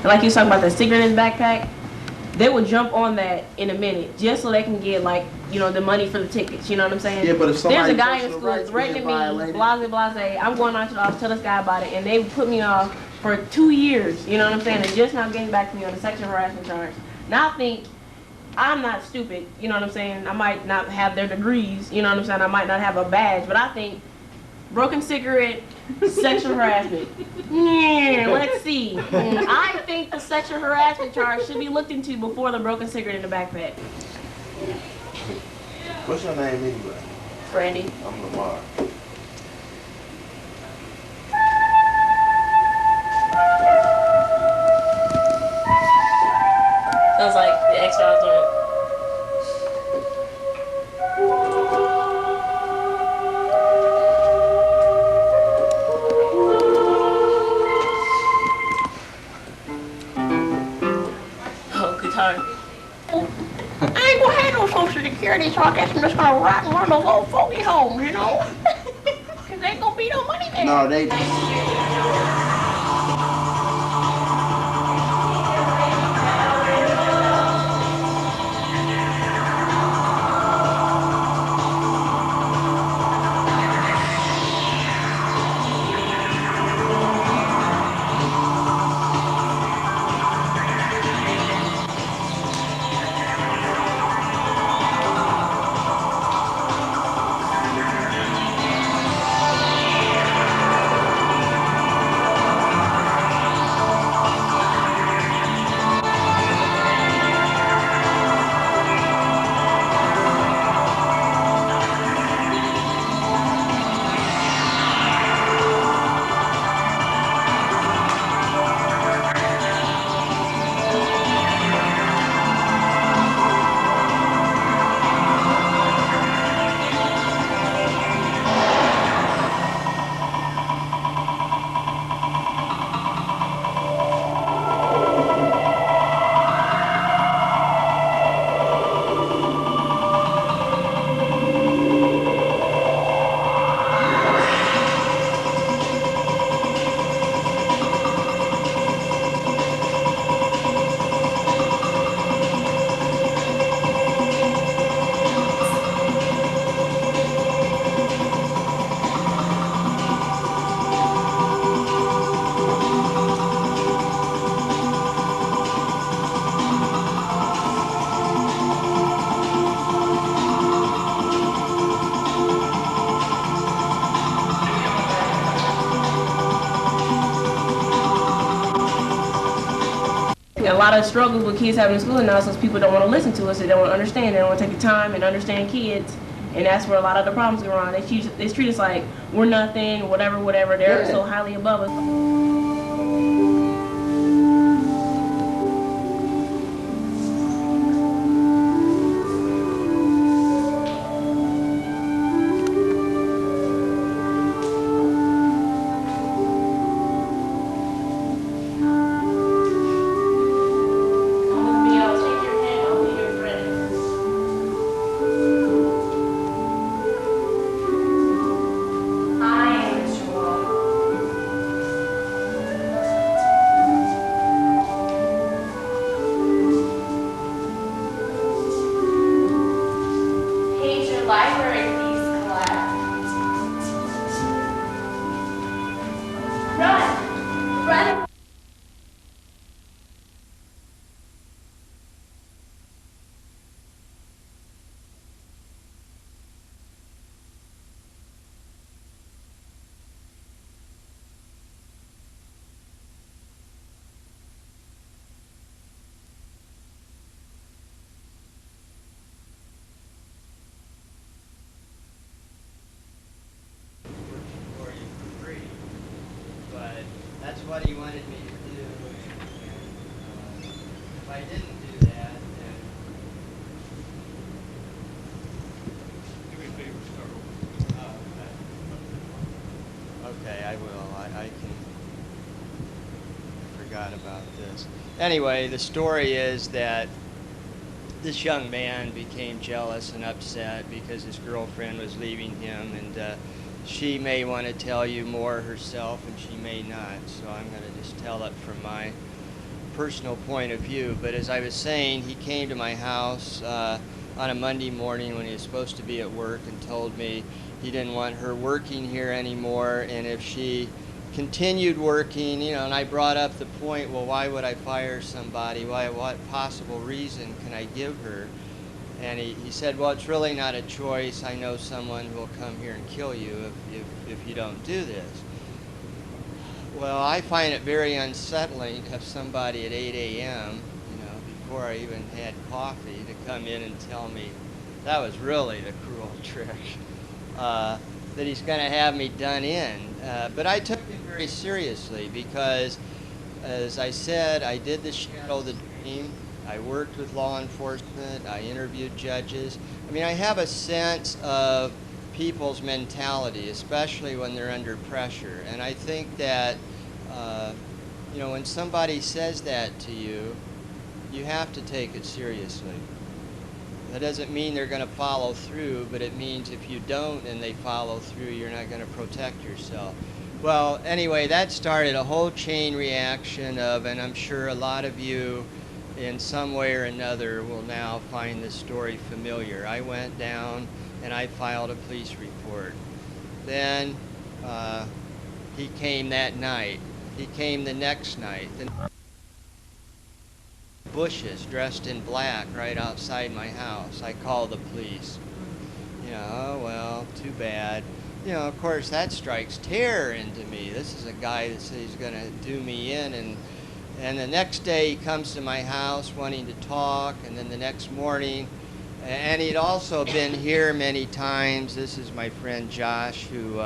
And like you was talking about the cigarette in his backpack, they will jump on that in a minute just so they can get, like, you know, the money for the tickets. You know what I'm saying? Yeah, but if there's a somebody's guy in personal school rights threatening being me, violated, blase, I'm going on to the office, tell this guy about it, and they put me off for 2 years. You know what I'm saying? And just now getting back to me on the sexual harassment charge. Now I think I'm not stupid. You know what I'm saying? I might not have their degrees. You know what I'm saying? I might not have a badge, but I think broken cigarette, sexual harassment. Yeah, let's see. I think the sexual harassment charge should be looked into before the broken cigarette in the backpack. what's your name anyway? Brandy. I'm Lamar. Sounds like the X-Files doing it. Oh, guitar. I ain't gonna have no social security, so I guess I'm just gonna rock in one of those old folky homes, you know? Cause there ain't gonna be no money there. No, they. A lot of struggles with kids having in school now, so people don't want to listen to us. They don't want to understand. They don't want to take the time and understand kids, and that's where a lot of the problems go on. They treat us like we're nothing, whatever. They're so highly above us. Library, please collect. Run! That's what he wanted me to do. And, if I didn't do that, then... Do me a favor, start over. Okay, I will. I can... I forgot about this. Anyway, the story is that this young man became jealous and upset because his girlfriend was leaving him, and she may want to tell you more herself, and she may not. So I'm going to just tell it from my personal point of view, but as I was saying, he came to my house on a Monday morning when he was supposed to be at work and told me he didn't want her working here anymore, and if she continued working, you know, and I brought up the point, well, why would I fire somebody? What possible reason can I give her? And he said, well, it's really not a choice. I know someone who will come here and kill you if you don't do this. Well, I find it very unsettling to have somebody at 8 a.m., you know, before I even had coffee, to come in and tell me that was really the cruel trick, that he's going to have me done in. But I took it very seriously because, as I said, I did the shadow the dream. I worked with law enforcement. I interviewed judges. I mean, I have a sense of people's mentality, especially when they're under pressure. And I think that, you know, when somebody says that to you, you have to take it seriously. That doesn't mean they're going to follow through, but it means if you don't and they follow through, you're not going to protect yourself. Well, anyway, that started a whole chain reaction of, and I'm sure a lot of you in some way or another will now find this story familiar. I went down and I filed a police report. Then he came that night. He came the next night. The bushes dressed in black right outside my house. I called the police. You know, oh, well, too bad. You know, of course, that strikes terror into me. This is a guy that says he's going to do me in, and the next day he comes to my house wanting to talk, and then the next morning, and he'd also been here many times. This is my friend Josh, who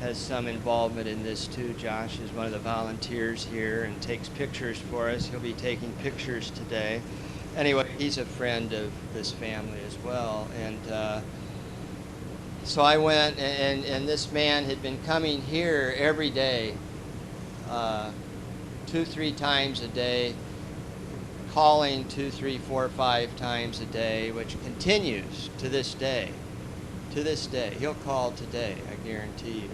has some involvement in this too. Josh is one of the volunteers here and takes pictures for us. He'll be taking pictures today. Anyway, he's a friend of this family as well. And so I went, and this man had been coming here every day, 2-3 times a day, calling 2, 3, 4, 5 times a day, which continues to this day. To this day. He'll call today, I guarantee you.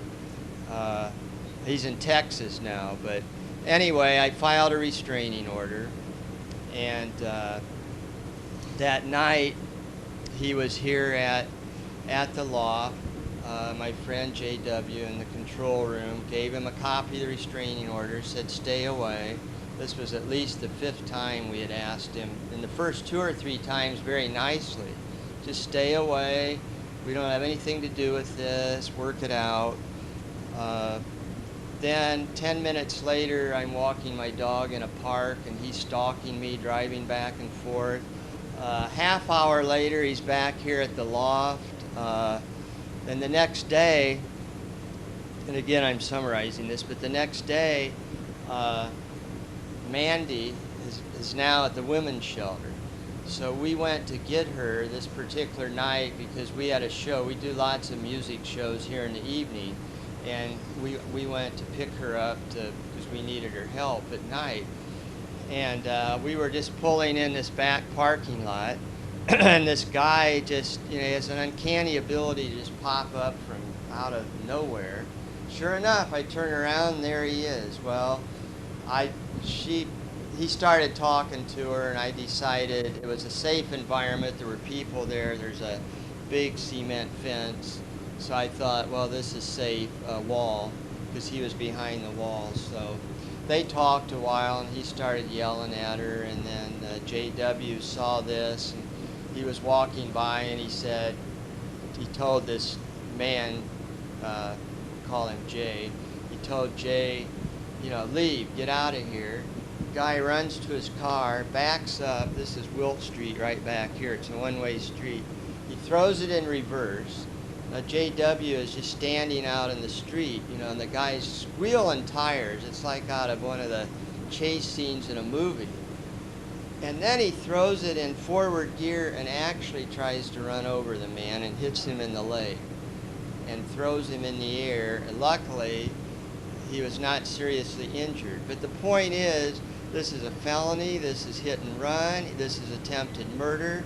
He's in Texas now, but anyway, I filed a restraining order, and that night he was here at the Loft. My friend J.W. in the control room gave him a copy of the restraining order, said stay away. This was at least the 5th time we had asked him. And the first 2 or 3 times very nicely, just stay away. We don't have anything to do with this, work it out. Then 10 minutes later, I'm walking my dog in a park and he's stalking me, driving back and forth. Half hour later, he's back here at the Loft. Then the next day, and again I'm summarizing this, but the next day, Mandy is now at the women's shelter. So we went to get her this particular night because we had a show. We do lots of music shows here in the evening, and we went to pick her up because we needed her help at night. And we were just pulling in this back parking lot, and this guy just, you know, he has an uncanny ability to just pop up from out of nowhere. Sure enough, I turn around and there he is. Well, he started talking to her, and I decided it was a safe environment. There were people there. There's a big cement fence. So I thought, well, this is safe, wall, because he was behind the wall. So they talked a while, and he started yelling at her, and then J.W. saw this, and he was walking by, and he told this man, call him Jay, he told Jay, you know, leave, get out of here. Guy runs to his car, backs up. This is Wilt Street right back here. It's a one-way street. He throws it in reverse. Now, J.W. is just standing out in the street, you know, and the guy's squealing tires. It's like out of one of the chase scenes in a movie. And then he throws it in forward gear and actually tries to run over the man and hits him in the leg and throws him in the air. And luckily, he was not seriously injured. But the point is, this is a felony, this is hit and run, this is attempted murder.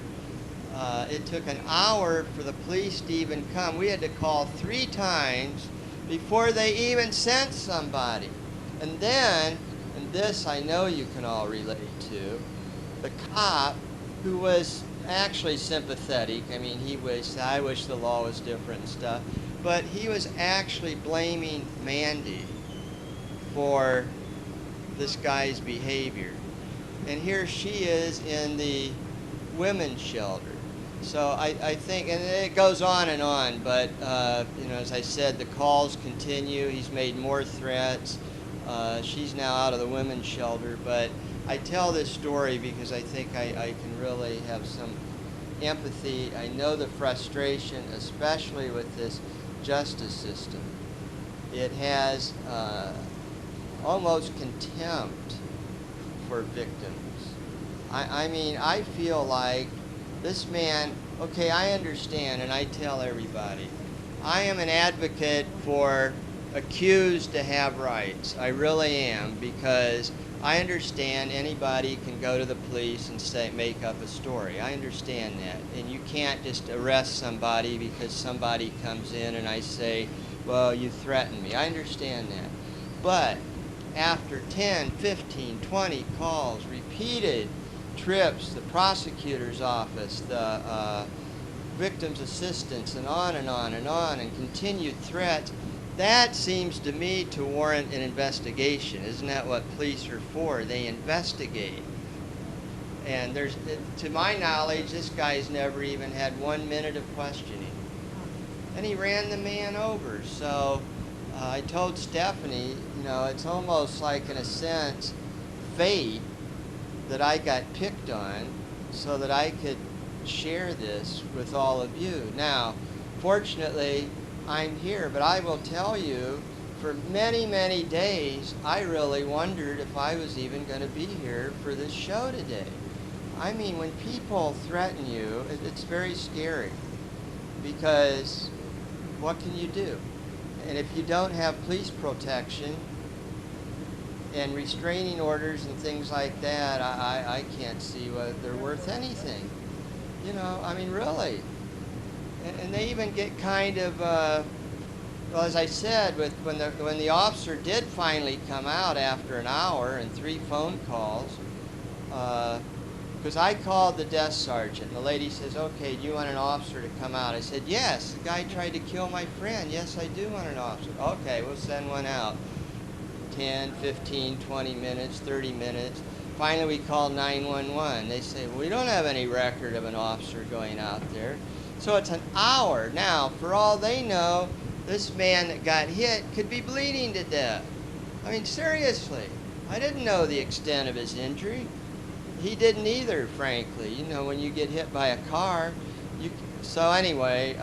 It took an hour for the police to even come. We had to call 3 times before they even sent somebody. And then and this I know you can all relate to, the cop who was actually sympathetic. I mean, I wish the law was different and stuff, but he was actually blaming Mandy for this guy's behavior. And here she is in the women's shelter. So I think, and it goes on, but as I said, the calls continue. He's made more threats. She's now out of the women's shelter, but I tell this story because I think I can really have some empathy. I know the frustration, especially with this justice system. It has almost contempt for victims. I mean, I feel like this man, okay, I understand, and I tell everybody, I am an advocate for accused to have rights. I really am, because I understand anybody can go to the police and make up a story. I understand that. And you can't just arrest somebody because somebody comes in and I say, well, you threatened me. I understand that. But after 10, 15, 20 calls, repeated trips, the prosecutor's office, the victim's assistance, and on and on and on, and continued threats, that seems to me to warrant an investigation. Isn't that what police are for? They investigate. And to my knowledge, this guy's never even had 1 minute of questioning. And he ran the man over. So I told Stephanie, it's almost like, in a sense, fate that I got picked on so that I could share this with all of you. Now, fortunately, I'm here, but I will tell you, for many, many days, I really wondered if I was even going to be here for this show today. I mean, when people threaten you, it's very scary, because what can you do? And if you don't have police protection and restraining orders and things like that, I can't see whether they're worth anything. I mean, really. And they even get kind of, well, as I said, when the officer did finally come out after an hour and 3 phone calls, because I called the desk sergeant, and the lady says, okay, do you want an officer to come out? I said, yes, the guy tried to kill my friend. Yes, I do want an officer. Okay, we'll send one out. 10, 15, 20 minutes, 30 minutes. Finally, we called 911. They say, well, we don't have any record of an officer going out there. So it's an hour. Now, for all they know, this man that got hit could be bleeding to death. I mean, seriously. I didn't know the extent of his injury. He didn't either, frankly. When you get hit by a car, so anyway,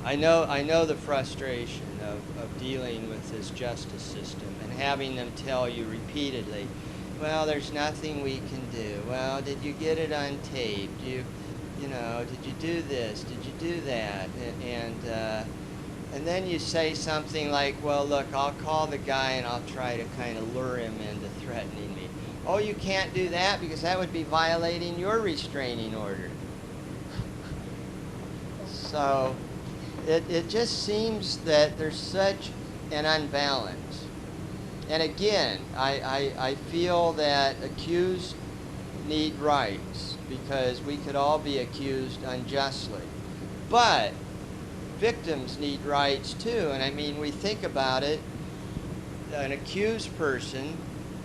I know the frustration of dealing with this justice system and having them tell you repeatedly, well, there's nothing we can do. Well, did you get it on tape? Did you do this? Did you do that? And then you say something like, well, look, I'll call the guy and I'll try to kind of lure him into threatening me. Oh, you can't do that because that would be violating your restraining order. So it just seems that there's such an unbalance. And again, I feel that accused need rights, because we could all be accused unjustly. But victims need rights too. And I mean, we think about it, an accused person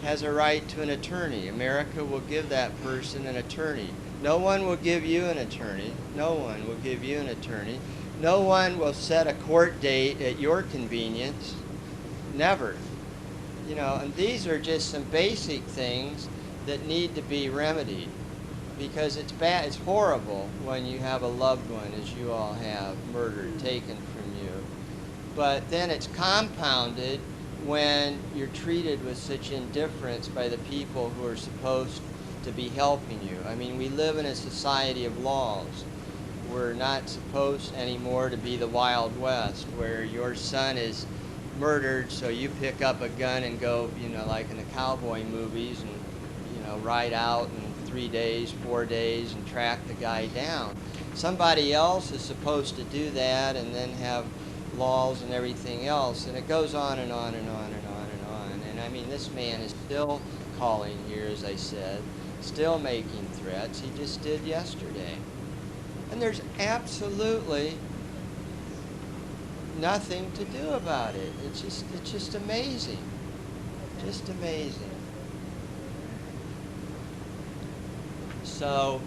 has a right to an attorney. America will give that person an attorney. No one will give you an attorney. No one will give you an attorney. No one will set a court date at your convenience. Never. And these are just some basic things that need to be remedied, because it's bad, it's horrible when you have a loved one, as you all have, murdered, taken from you. But then it's compounded when you're treated with such indifference by the people who are supposed to be helping you. I mean, we live in a society of laws. We're not supposed anymore to be the Wild West, where your son is murdered, so you pick up a gun and go, like in the cowboy movies, and ride out in 3 days, 4 days, and track the guy down. Somebody else is supposed to do that, and then have laws and everything else, and it goes on and on and on and on and this man is still calling here, as I said, still making threats. He just did yesterday. And there's absolutely nothing to do about it. It's just amazing. Just amazing. So,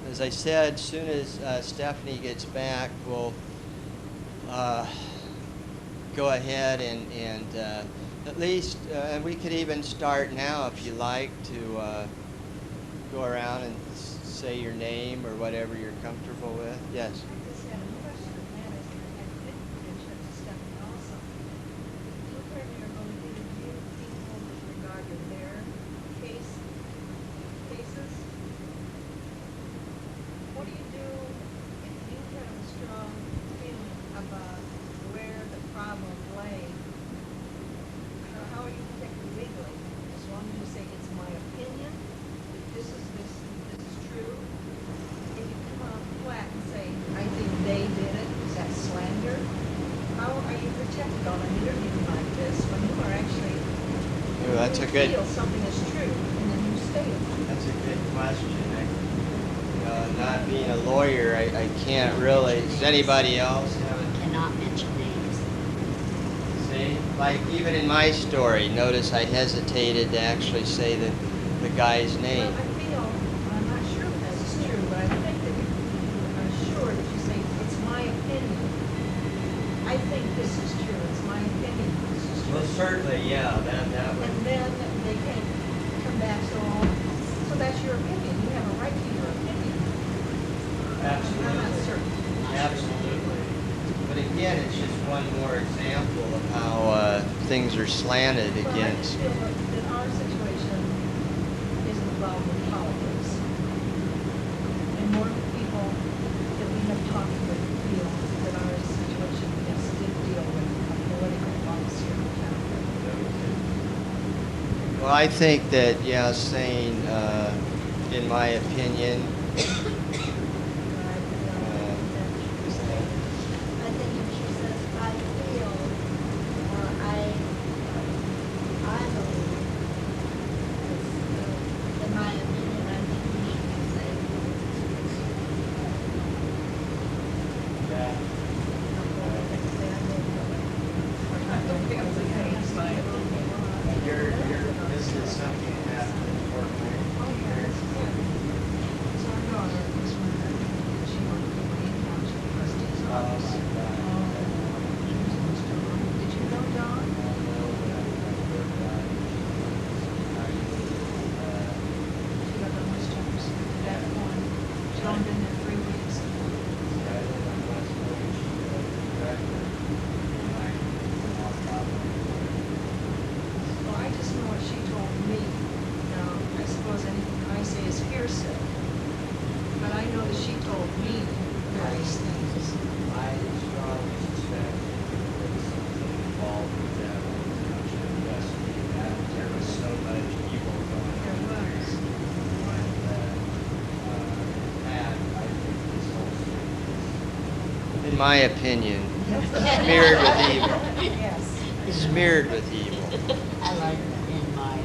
as I said, as soon as Stephanie gets back, we'll go ahead and at least, and we could even start now if you like to go around and say your name or whatever you're comfortable with. Yes. I just had a question, and that is, and I had a picture to Stephanie also. You apparently are going to interview people with regard to their cases. What do you do if you have a strong feeling about where the problem lay? How are you protected legally? As long as you say it's my opinion, this is true. If you come out flat and say, I think they did it, is that slander? How are you protected on an interview like this when you are actually, That's a you good. feel something is true and then you state it? That's a good question. Not being a lawyer, I can't really. Does anybody else have a Cannot mention names. See, like even in my story, notice I hesitated to actually say the guy's name. Well, I feel, I'm not sure if this is true, but I think that you are sure that you say, it's my opinion. I think this is true, it's my opinion, this is true. Well, certainly, yeah, that would. And then they can come back, so that's your opinion, you have a right to your opinion. Absolutely. I'm not certain. Absolutely. But again, it's just one more example of how things are slanted Well, against. I just feel that our situation is involved in politics. And more people that we have talked with feel that our situation, yes, did deal with a political policy in the town. Well, I think that, yeah, saying, in my opinion, I think if she says, I feel, or I believe, in my opinion, I think we should say. this is something that happened in Fort Wayne. So our daughter was murdered. She worked for the Wayne Township Trustee's office. Did you know Dawn? She got the most jobs. That one. She's only been there 3 weeks. Well, I just know what she told me. Now, I suppose anything I say is hearsay. But I know that she told me various things. I strongly suspect that there was something involved with that whole township investigation. That there was so much evil going There on there. was. And I think this whole thing is, in my opinion, smeared with evil. Yes. Smeared with evil. I like that in my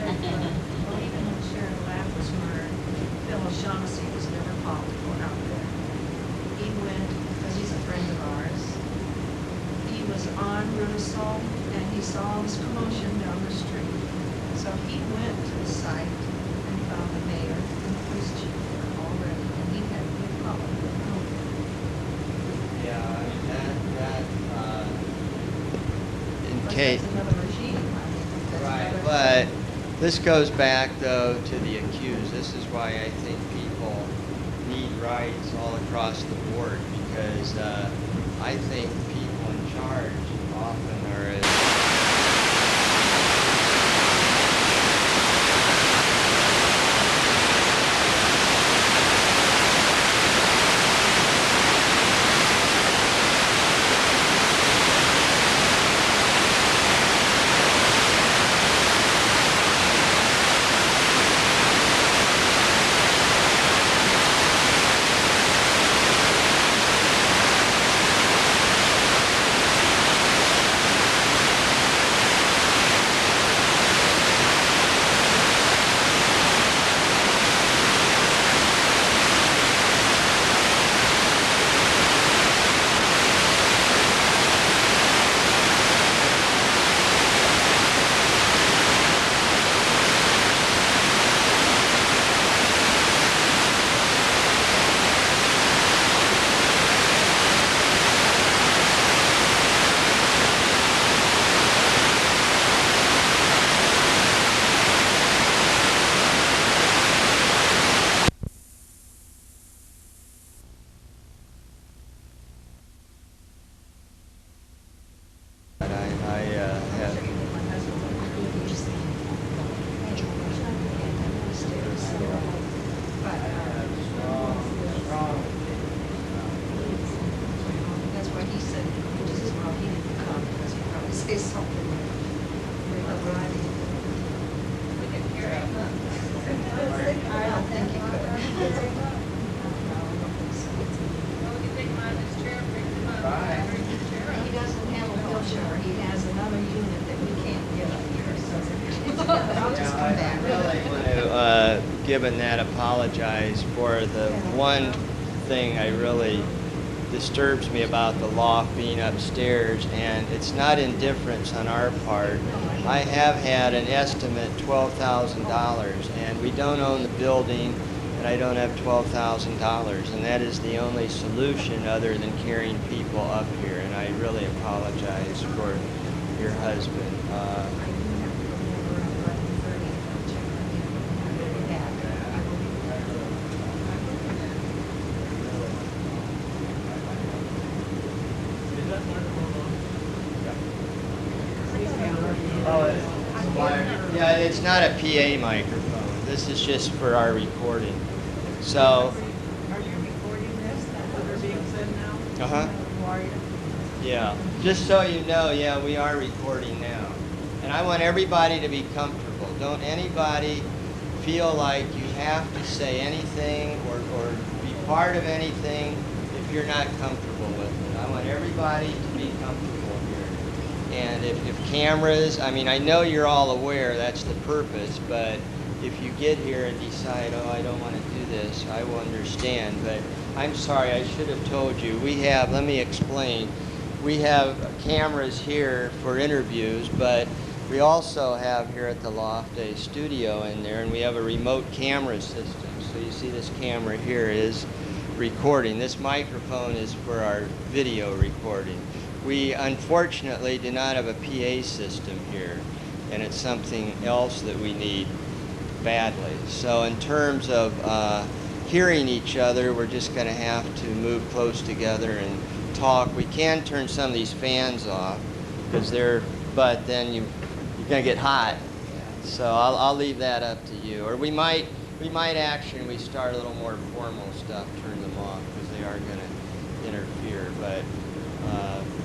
opinion. Well, even when Sharon Lapp was murdered, Phil O'Shaughnessy was never called to go out there. He went, because he's a friend of ours, he was on Russell, and he saw all this commotion down the street. So he went to the site and found the mayor and the police chief there already, and he had to be called. Yeah, I mean, in But case. that's another regime, I think. That's Right, another- but this goes back, though, to the accused. This is why I think people need rights all across the board, because I think people in charge often are I'll just come back. I really want to, given that, apologize for the one thing I really disturbs me about the loft being upstairs, and it's not indifference on our part. I have had an estimate $12,000, and we don't own the building, and I don't have $12,000, and that is the only solution other than carrying people up here, and I really apologize for your husband. Yeah, it's not a PA microphone. This is just for our recording. So. Are you recording this, that are being said now? Uh-huh. Who are you? Yeah. Just so you know, yeah, we are recording now. And I want everybody to be comfortable. Don't anybody feel like you have to say anything or be part of anything if you're not comfortable with it. I want everybody to be comfortable here. And if cameras, I mean, I know you're all aware that's the purpose, but if you get here and decide, oh, I don't want to do this, I will understand. But I'm sorry, I should have told you. We have, let me explain, we have cameras here for interviews, but we also have here at the Loft a studio in there, and we have a remote camera system. So you see this camera here is recording. This microphone is for our video recording. We unfortunately do not have a PA system here, and it's something else that we need badly. So in terms of hearing each other, we're just going to have to move close together and talk. We can turn some of these fans off because but then you're going to get hot. So I'll leave that up to you. Or we might actually, we start a little more formal stuff, turn them off because they are going to interfere. But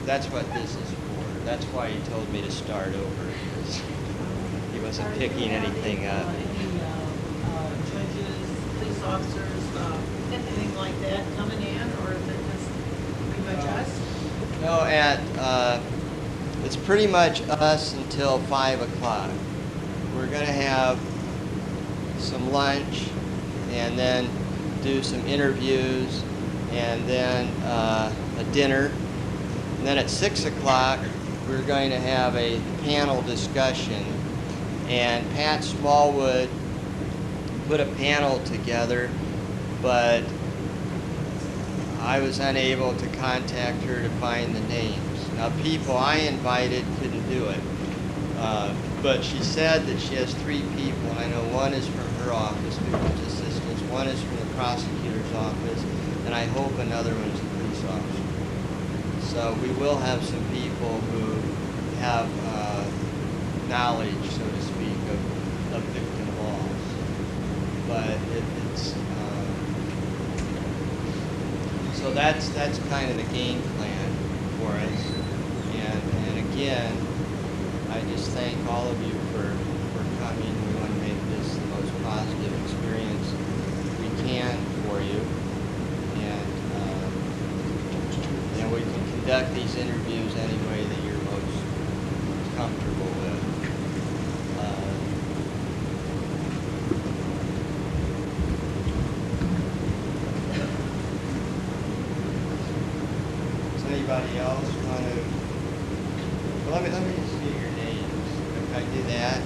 that's what this is for. That's why he told me to start over, because he wasn't picking anything up. Any judges, police officers, anything like that coming in, or is it just pretty much us? No, it's pretty much us until 5 o'clock. We're going to have some lunch and then do some interviews and then a dinner. And then at 6 o'clock, we're going to have a panel discussion. And Pat Smallwood put a panel together, but I was unable to contact her to find the names. Now, people I invited couldn't do it, but she said that she has 3 people, and I know one is from her office, victim's assistance, one is from the prosecutor's office, and I hope another one is a police officer. So we will have some people who have knowledge, so to speak, of victim laws. But so that's kind of the game plan for us. And again, I just thank all of you for coming. We want to make this the most positive experience we can for you. And we can conduct these interviews any way that you're most comfortable with. Does anybody else want to? Well, let me just get your names. If I do that.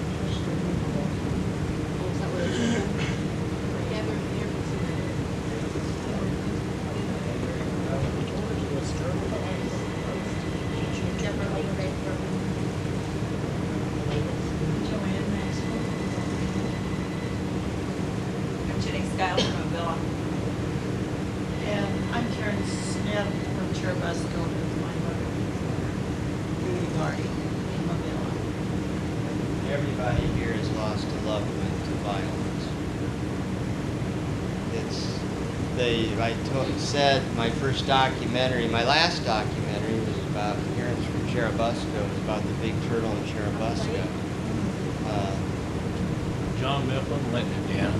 And I'm Karen Smith from Cherubusco, with my mother, Judy Gardy, in Mobile. Everybody here has lost a loved one to violence. Said my first documentary, my last documentary was about parents from Cherubusco. It was about the big turtle in Cherubusco. John Mifflin, Linton, Indiana.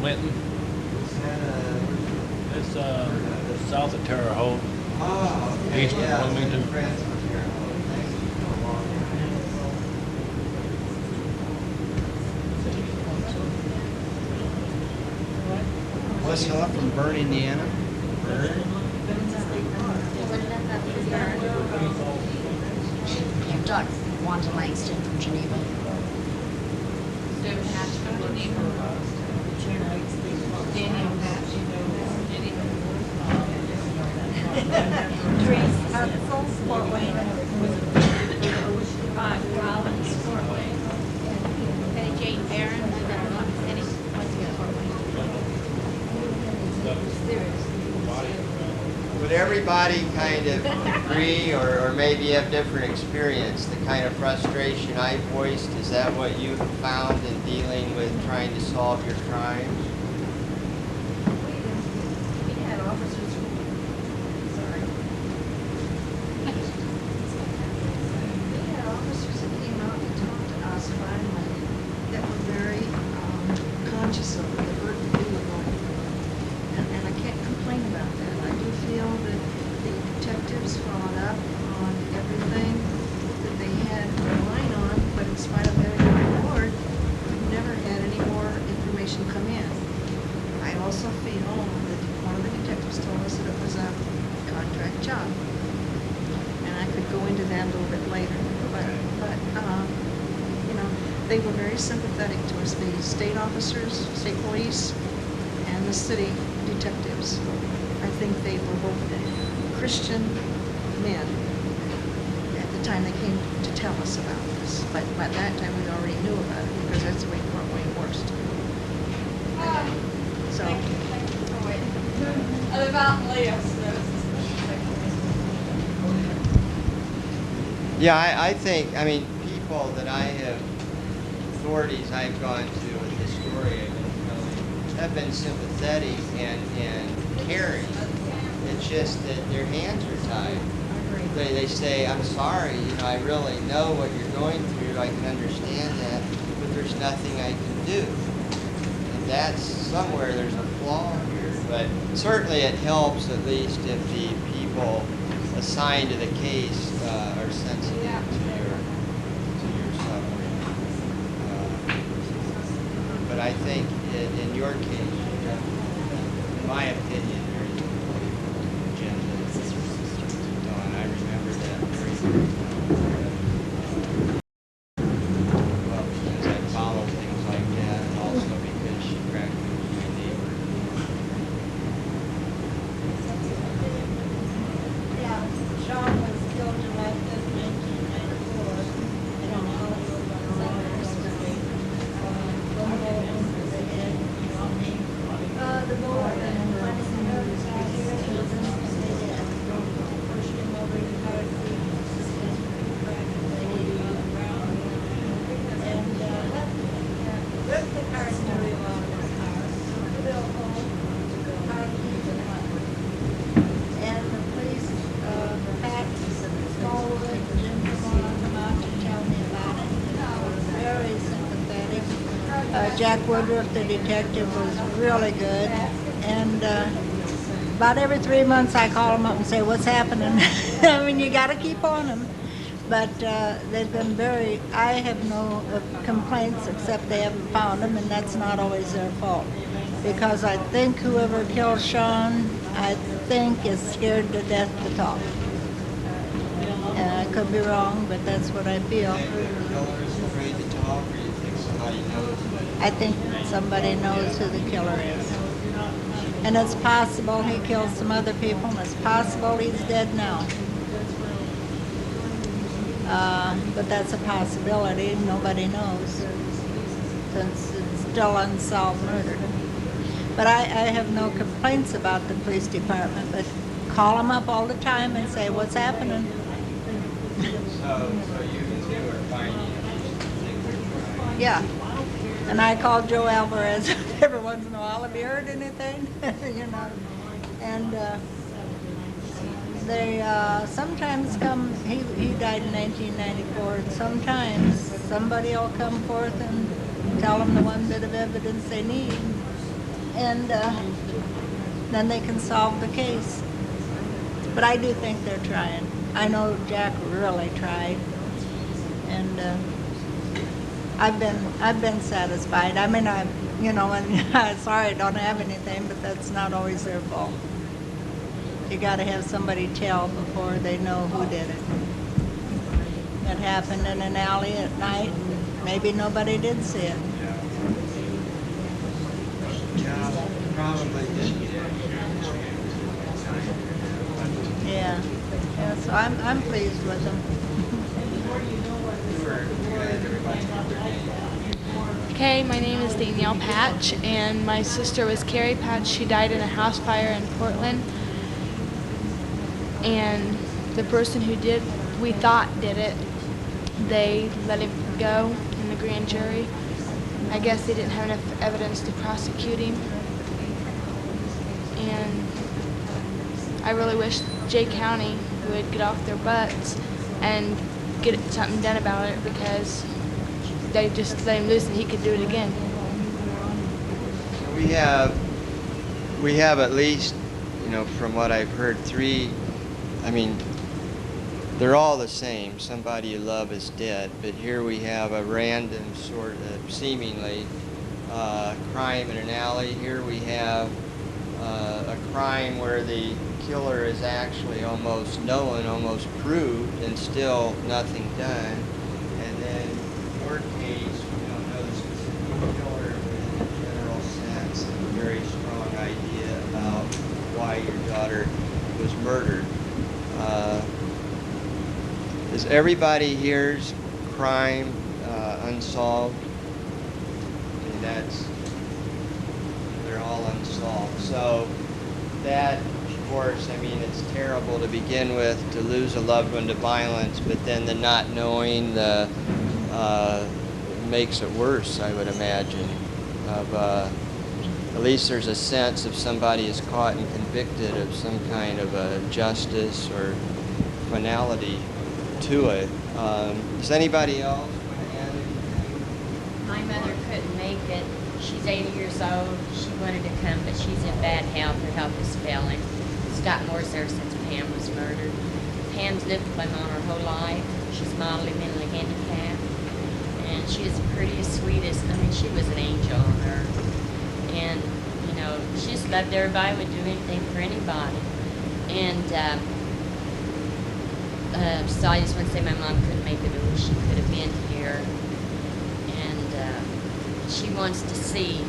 Linton. It's south of Terre Haute. Oh, okay. East of Yeah, Wilmington. friends from Terre Haute. Thanks for coming along. Priscilla from Bern, Indiana. Dr. Wanda Langston from Geneva. Daniel Hatch. Trace Hutzel, Fort Wayne. Rollins, Fort Wayne. Betty Jane Barron, Fort Would everybody kind of agree or maybe have different experience? The kind of frustration I voiced, is that what you have found in dealing with trying to solve your crimes? We had officers who, sorry. We had officers that came out and talked to us finally that were very conscious of the burden we were going through. And I can't complain about that. I do feel that the detectives followed up on everything that they had a line on, but in spite of having a reward, we've never had any more information come in. I also feel that one of the detectives told us that it was a contract job. And I could go into that a little bit later, but you know, they were very sympathetic to us, the state officers, state police, and the city detectives. I think they were both Christian men at the time they came to tell us about this. But by that time, we already knew about it because that's the way Fort Wayne works. So, What about Leah? Yeah, I think, I mean, people that I have, authorities I've gone to with this story I've been telling, have been sympathetic and caring. It's just that their hands are tied. They say, I'm sorry, you know, I really know what you're going through, I can understand that, but there's nothing I can do. And that's somewhere there's a flaw here. But certainly it helps at least if the people assigned to the case are sensitive to your suffering. But I think in your case, in my opinion, there's a agenda done. I remember that very well because I follow things like that, and also because she practically was my neighbor. Yeah, Sean was killed July 5th, 1994. I don't know how it was on the board, and when it's nervous out here, he was in the city, and pushed him over the car seat, and ripped the car stereo out of the car, the bill home, car keys and whatnot. And the police, Pat Smallwood, Jim Cremona come out to tell me about it. Very sympathetic. Jack Woodruff, the detective, was really good. And about every 3 months I call him up and say, what's happening? I mean, you got to keep on them. But they've been very, I have no complaints except they haven't found him, and that's not always their fault. Because I think whoever killed Sean, I think is scared to death to talk. I could be wrong, but that's what I feel. The killer is afraid to talk, or you think somebody knows? I think somebody knows who the killer is. And it's possible he killed some other people, and it's possible he's dead now. But that's a possibility. Nobody knows, since it's still unsolved murder. But I have no complaints about the police department, but call them up all the time and say, what's happening? So you two are finding things are trying. Yeah. And I call Joe Alvarez every once in a while. Have you heard anything? You know. And they sometimes come. He died in 1994. And sometimes somebody will come forth and tell them the one bit of evidence they need, and then they can solve the case. But I do think they're trying. I know Jack really tried, and I've been satisfied. I mean, you know, and sorry, I don't have anything, but that's not always their fault. You gotta have somebody tell before they know who did it. It happened in an alley at night, and maybe nobody did see it. Yeah, probably didn't. Yeah, yeah, so I'm pleased with them. Okay, my name is Danielle Patch, and my sister was Carrie Patch. She died in a house fire in Portland. And the person who we thought did it, they let him go in the grand jury. I guess they didn't have enough evidence to prosecute him. And I really wish Jay County would get off their butts and get something done about it, because they just let him loose and he could do it again. We have at least, you know, from what I've heard, they're all the same. Somebody you love is dead, but here we have a random sort of seemingly crime in an alley. Here we have a crime where the killer is actually almost known, almost proved, and still nothing done. And then your case, we don't know the specific killer, but in a general sense, a very strong idea about why your daughter was murdered. Is everybody here's crime unsolved? I mean, they're all unsolved. So that, of course, I mean, it's terrible to begin with, to lose a loved one to violence, but then the not knowing makes it worse, I would imagine. At least there's a sense if somebody is caught and convicted of some kind of a justice or finality to it. Does anybody else want to add anything? My mother couldn't make it. She's 80 years old. She wanted to come, but she's in bad health. Her health is failing. It's gotten worse ever since Pam was murdered. Pam's lived with my mom her whole life. She's mildly mentally handicapped. And she is the prettiest, sweetest. I mean, she was an angel on earth. And, you know, she just loved everybody, would do anything for anybody. And, so I just want to say my mom couldn't make it. I wish she could have been here. And she wants to see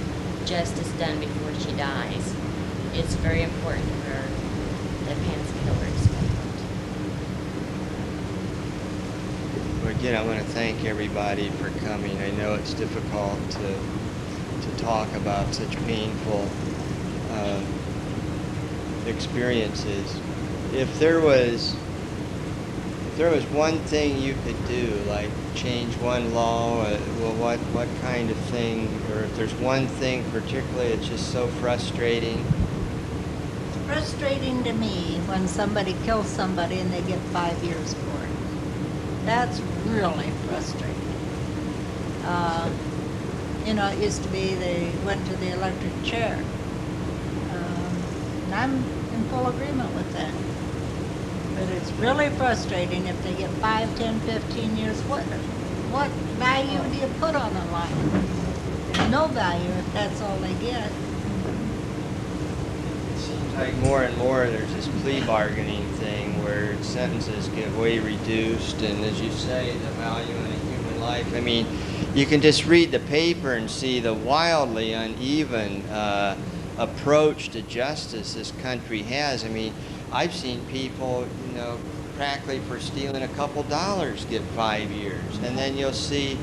justice done before she dies. It's very important to her that Pam's killer is found. Well, again, I want to thank everybody for coming. I know it's difficult to talk about such painful experiences. If there was one thing you could do, like change one law, well, what kind of thing, or if there's one thing particularly that's just so frustrating? It's frustrating to me when somebody kills somebody and they get 5 years for it. That's really frustrating. You know, it used to be they went to the electric chair. And I'm in full agreement with that. But it's really frustrating if they get 5, 10, 15 years. What value do you put on a life? There's no value if that's all they get. It seems like more and more there's this plea bargaining thing where sentences get way reduced, and as you say, the value in a human life. I mean, you can just read the paper and see the wildly uneven approach to justice this country has. I mean, I've seen people, you know, practically for stealing a couple dollars get 5 years. And then you'll see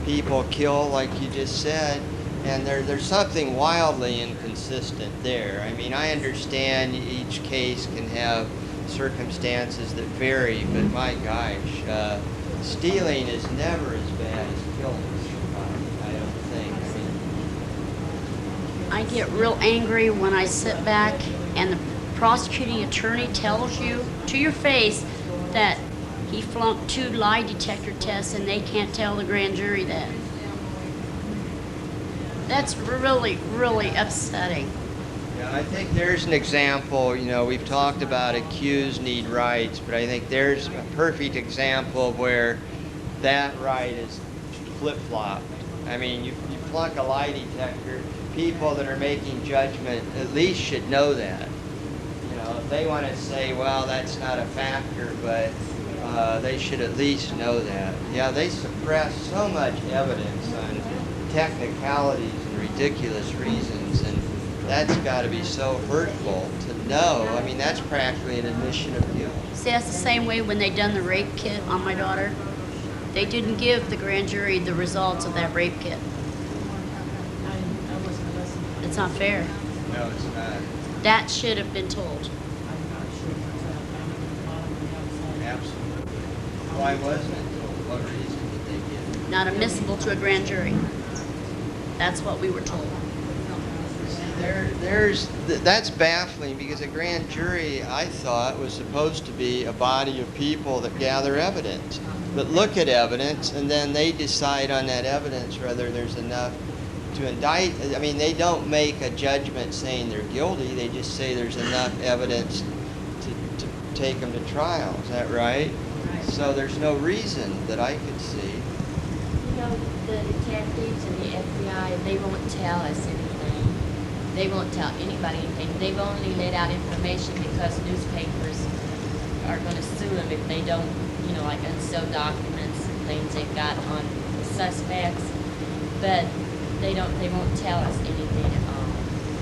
people kill, like you just said, and there's something wildly inconsistent there. I mean, I understand each case can have circumstances that vary, but my gosh, stealing is never as bad as killing somebody, I don't think. I get real angry when I sit back and the prosecuting attorney tells you to your face that he flunked 2 lie detector tests and they can't tell the grand jury that. That's really, really upsetting. Yeah, I think there's an example, you know, we've talked about accused need rights, but I think there's a perfect example of where that right is flip-flopped. I mean, you flunk a lie detector, people that are making judgment at least should know that. You know, if they want to say, well, that's not a factor, but they should at least know that. Yeah, they suppress so much evidence on technicalities and ridiculous reasons, and that's got to be so hurtful to know. I mean, that's practically an admission of guilt. See, that's the same way when they done the rape kit on my daughter. They didn't give the grand jury the results of that rape kit. It's not fair. No, it's not. That should have been told. Absolutely. Why wasn't it told? What reason did they give? Not admissible to a grand jury. That's what we were told. That's baffling, because a grand jury, I thought, was supposed to be a body of people that gather evidence, but look at evidence, and then they decide on that evidence whether there's enough to indict. I mean, they don't make a judgment saying they're guilty. They just say there's enough evidence to take them to trial. Is that right? Right. So there's no reason that I could see. You know, the detectives and the FBI, they won't tell us anything. They won't tell anybody anything. They've only let out information because newspapers are going to sue them if they don't, you know, like unseal documents and things they've got on the suspects. But they won't tell us anything at all.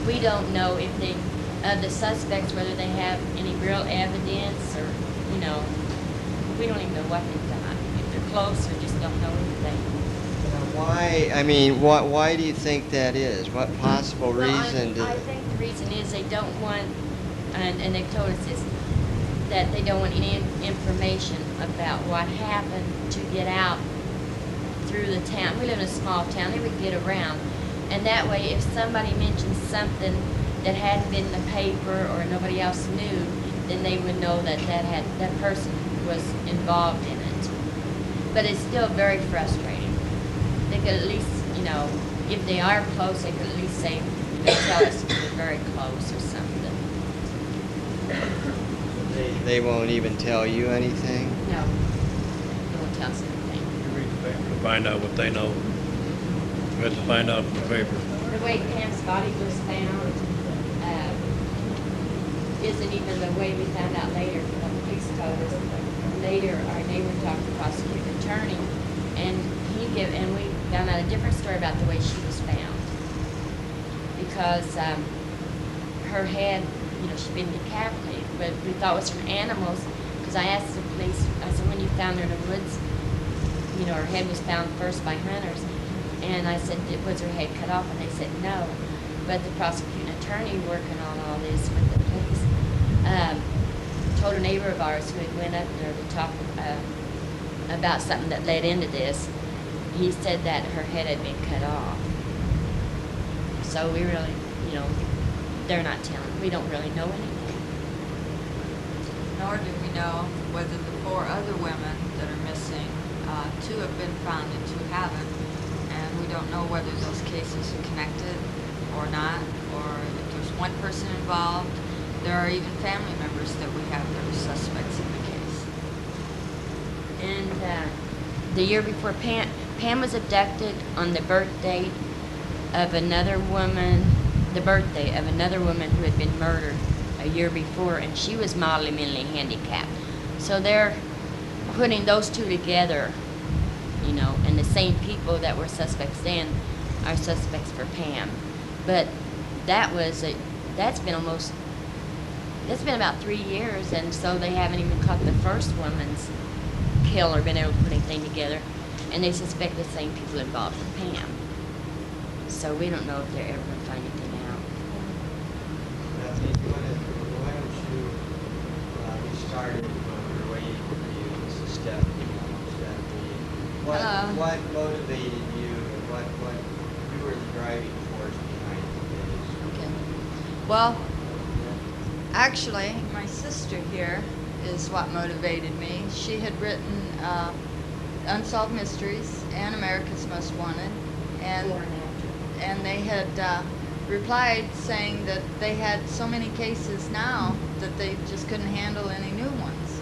We don't know if they, the suspects, whether they have any real evidence or, you know, we don't even know what they've got. If they're close, we just don't know anything. Why? I mean, why do you think that is? What possible reason? I think the reason is they don't want, and they've told us this, that they don't want any information about what happened to get out through the town. We live in a small town. They would get around, and that way, if somebody mentions something that hadn't been in the paper or nobody else knew, then they would know that that person was involved in it. But it's still very frustrating. They could at least, you know, if they are close, they could at least say, they tell us if they're very close or something. They won't even tell you anything? No, they won't tell us anything. You read the paper to find out what they know. We have to find out from the paper. The way Pam's body was found isn't even the way we found out later. What the police told us later. Our neighbor talked to the prosecuting attorney, and we found out a different story about the way she was found. Because her head, you know, she'd been decapitated, but we thought it was from animals. Because I asked the police, I said, when you found her in the woods, you know, her head was found first by hunters. And I said, was her head cut off? And they said no. But the prosecuting attorney working on all this with the police told a neighbor of ours who had went up there to talk about something that led into this. He said that her head had been cut off. So we really, you know, they're not telling. We don't really know anything. Nor do we know whether the 4 other women that are missing, 2 have been found and 2 haven't. And we don't know whether those cases are connected or not, or if there's one person involved. There are even family members that we have that are suspects in the case. And the year before Pam was abducted on the birthday of another woman, who had been murdered a year before, and she was mildly mentally handicapped. So they're putting those 2 together, you know, and the same people that were suspects then are suspects for Pam. But that's been about 3 years, and so they haven't even caught the first woman's kill or been able to put anything together, and they suspect the same people involved with Pam. So we don't know if they're ever going to find anything out. Why don't you, we started when we were waiting for you, this is Stephanie. Hello. What motivated you, and what you were the driving force behind the case? Okay. Well, actually, my sister here is what motivated me. She had written Unsolved Mysteries and America's Most Wanted, and they had replied saying that they had so many cases now that they just couldn't handle any new ones.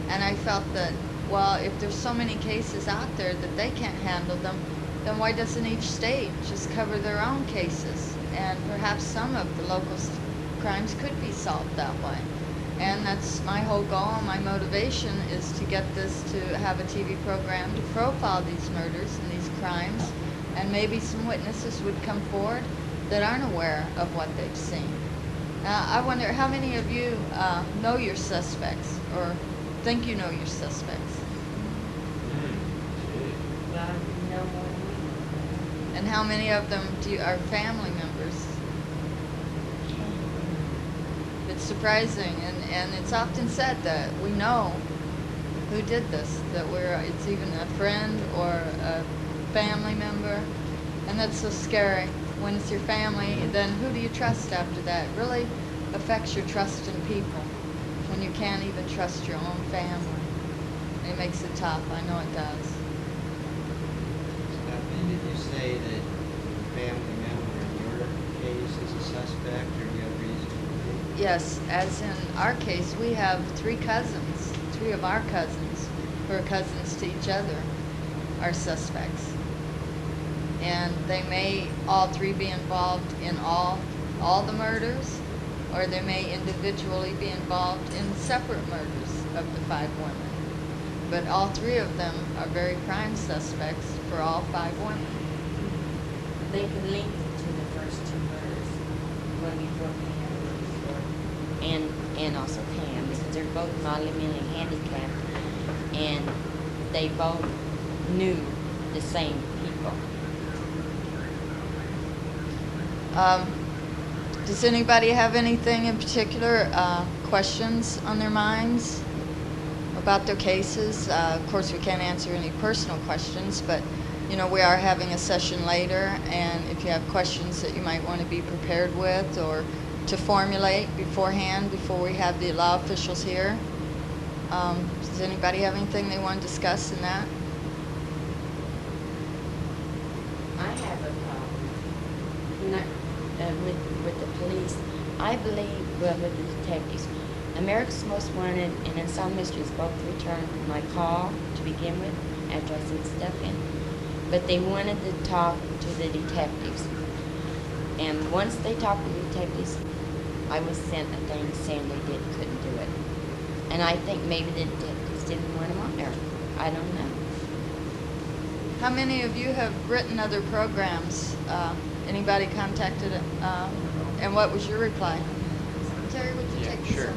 And I felt that, well, if there's so many cases out there that they can't handle them, then why doesn't each state just cover their own cases? And perhaps some of the local crimes could be solved that way. And that's my whole goal and my motivation, is to get this to have a TV program to profile these murders and these crimes, and maybe some witnesses would come forward that aren't aware of what they've seen. I wonder how many of you know your suspects or think you know your suspects? And how many of them are family members? It's surprising, and it's often said that we know who did this, that it's even a friend or a family member, and that's so scary. When it's your family, then who do you trust after that? It really affects your trust in people when you can't even trust your own family. It makes it tough, I know it does. Stephanie, did you say that a family member in your case is a suspect, or do you have reason to believe? Yes, as in our case, we have three of our cousins, who are cousins to each other, are suspects. And they may all three be involved in all the murders, or they may individually be involved in separate murders of the 5 women. But all three of them are very prime suspects for all 5 women. They can link it to the first 2 murders when we broke Pam and also Pam, because they're both mentally handicapped, and they both knew the same people. Does anybody have anything in particular, questions on their minds about their cases? Of course, we can't answer any personal questions, but you know, we are having a session later, and if you have questions that you might want to be prepared with or to formulate beforehand before we have the law officials here. Does anybody have anything they want to discuss in that? I have a problem. Not, with the police. I believe, well, with the detectives. America's Most Wanted and Unsolved Mysteries both returned my call to begin with after I sent stuff in. But they wanted to talk to the detectives. And once they talked to the detectives, I was sent a thing saying they couldn't do it. And I think maybe the detectives didn't want them on there. I don't know. How many of you have written other programs? Anybody contacted it? And what was your reply? Terry, would you take this? Sure.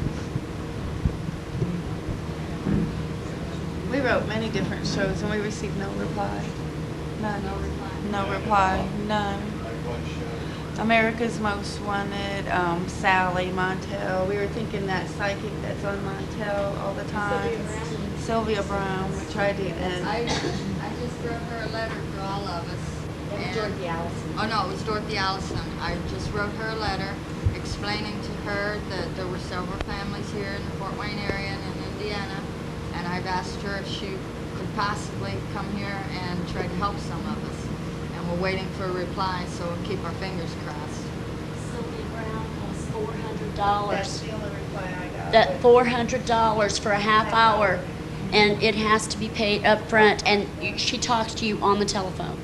We wrote many different shows and we received no reply. None. No reply. No reply. None. America's Most Wanted, Sally, Montel. We were thinking that psychic that's on Montel all the time. Sylvia Brown. We tried to. I just wrote her a letter for all of us. And Dorothy Allison. Oh no, it was Dorothy Allison. I just wrote her a letter explaining to her that there were several families here in the Fort Wayne area and in Indiana, and I've asked her if she could possibly come here and try to help some of us. And we're waiting for a reply, so we'll keep our fingers crossed. Sylvia Brown has $400. That's the only reply I got. That $400 for a half hour, and it has to be paid up front, and she talks to you on the telephone.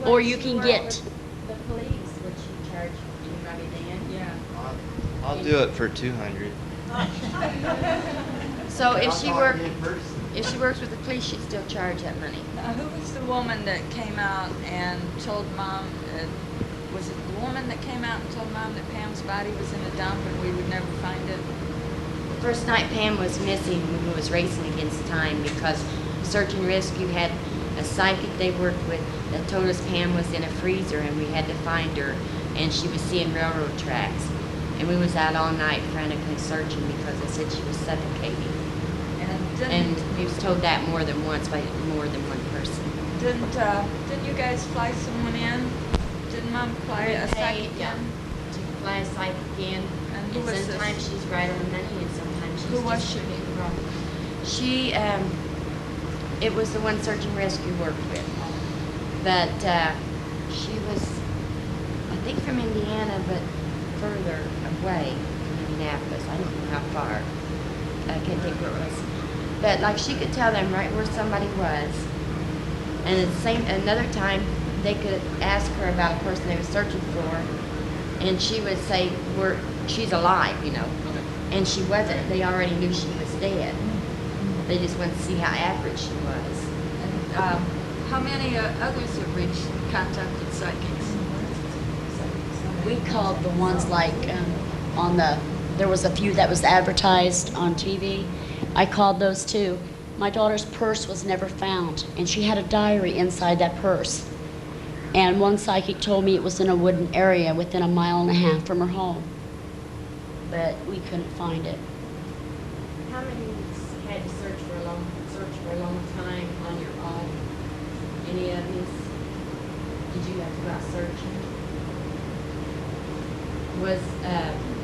Or you can get. The police, would she charge anybody then? Yeah. I'll do it for 200. So if she works with the police, she'd still charge that money. Who was the woman that came out and told Mom, was it the woman that came out and told Mom that Pam's body was in a dump and we would never find it? The first night Pam was missing, we was racing against time because Search and Rescue had a psychic they worked with that told us Pam was in a freezer and we had to find her, and she was seeing railroad tracks. And we was out all night frantically searching because they said she was suffocating. And we was told that more than once by more than one person. Didn't you guys fly someone in? Didn't Mom fly a psychic Yeah. in? To fly a psychic in. And who was sometimes this? she's right on the money and sometimes she's Who was just she? completely wrong. She, it was the one Search and Rescue worked with. But she was, I think from Indiana, but further away from Indianapolis. I don't know how far. I can't think where it was. But like she could tell them right where somebody was. And at the same, another time, they could ask her about a person they were searching for, and she would say, she's alive, you know. And she wasn't. They already knew she was dead. They just wanted to see how accurate she was. And how many others have reached contacted psychics? We called the ones like there was a few that was advertised on TV. I called those too. My daughter's purse was never found, and she had a diary inside that purse. And one psychic told me it was in a wooden area within 1.5 miles from her home. But we couldn't find it. How many had to search for a long time on your own? Any of these? Did you have to go out searching? Was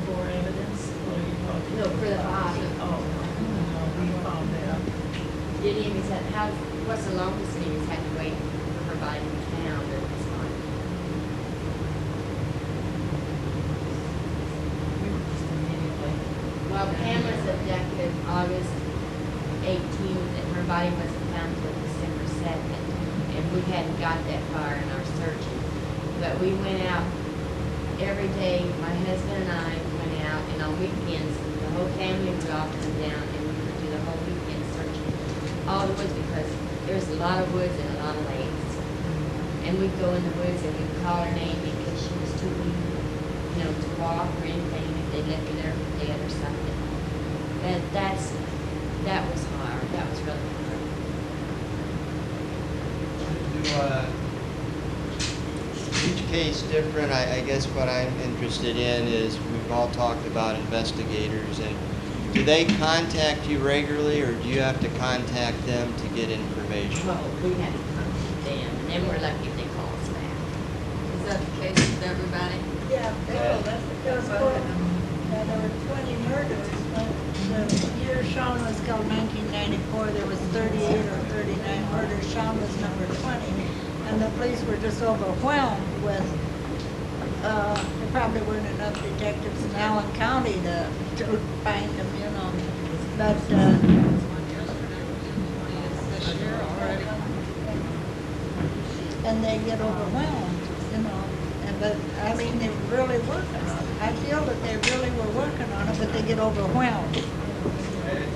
For evidence? What are you talking no, for the body. Oh, no, we found out. Did any of these what's the longest any of these had to wait for her body to be found at this point? Well, Pam was abducted August 18th, and her body wasn't found until December 2nd. And we hadn't got that far in our searching. But we went out every day. My husband and I went out, and on weekends, the whole family would all come down, and we would do the whole weekend searching. All the woods, because there's a lot of woods and a lot of lakes. And we'd go in the woods, and we'd call her name because she was too weak, you know, to walk or anything, if they left her there for dead or something. And that was hard. That was really hard. Each case different. I guess what I'm interested in is we've all talked about investigators, and do they contact you regularly, or do you have to contact them to get information? Well, we had to contact them, and then we're lucky if they call us back. Is that the case with everybody? Yeah, there were 20 murders. When the year Sean was killed, 1994, there was 38 or 39 murders. Sean was number 20. And the police were just overwhelmed with, there probably weren't enough detectives in Allen County to find them, you know. But, This year already. and they get overwhelmed, you know. But, I mean, they were really working on it. I feel that they really were working on it, but they get overwhelmed. I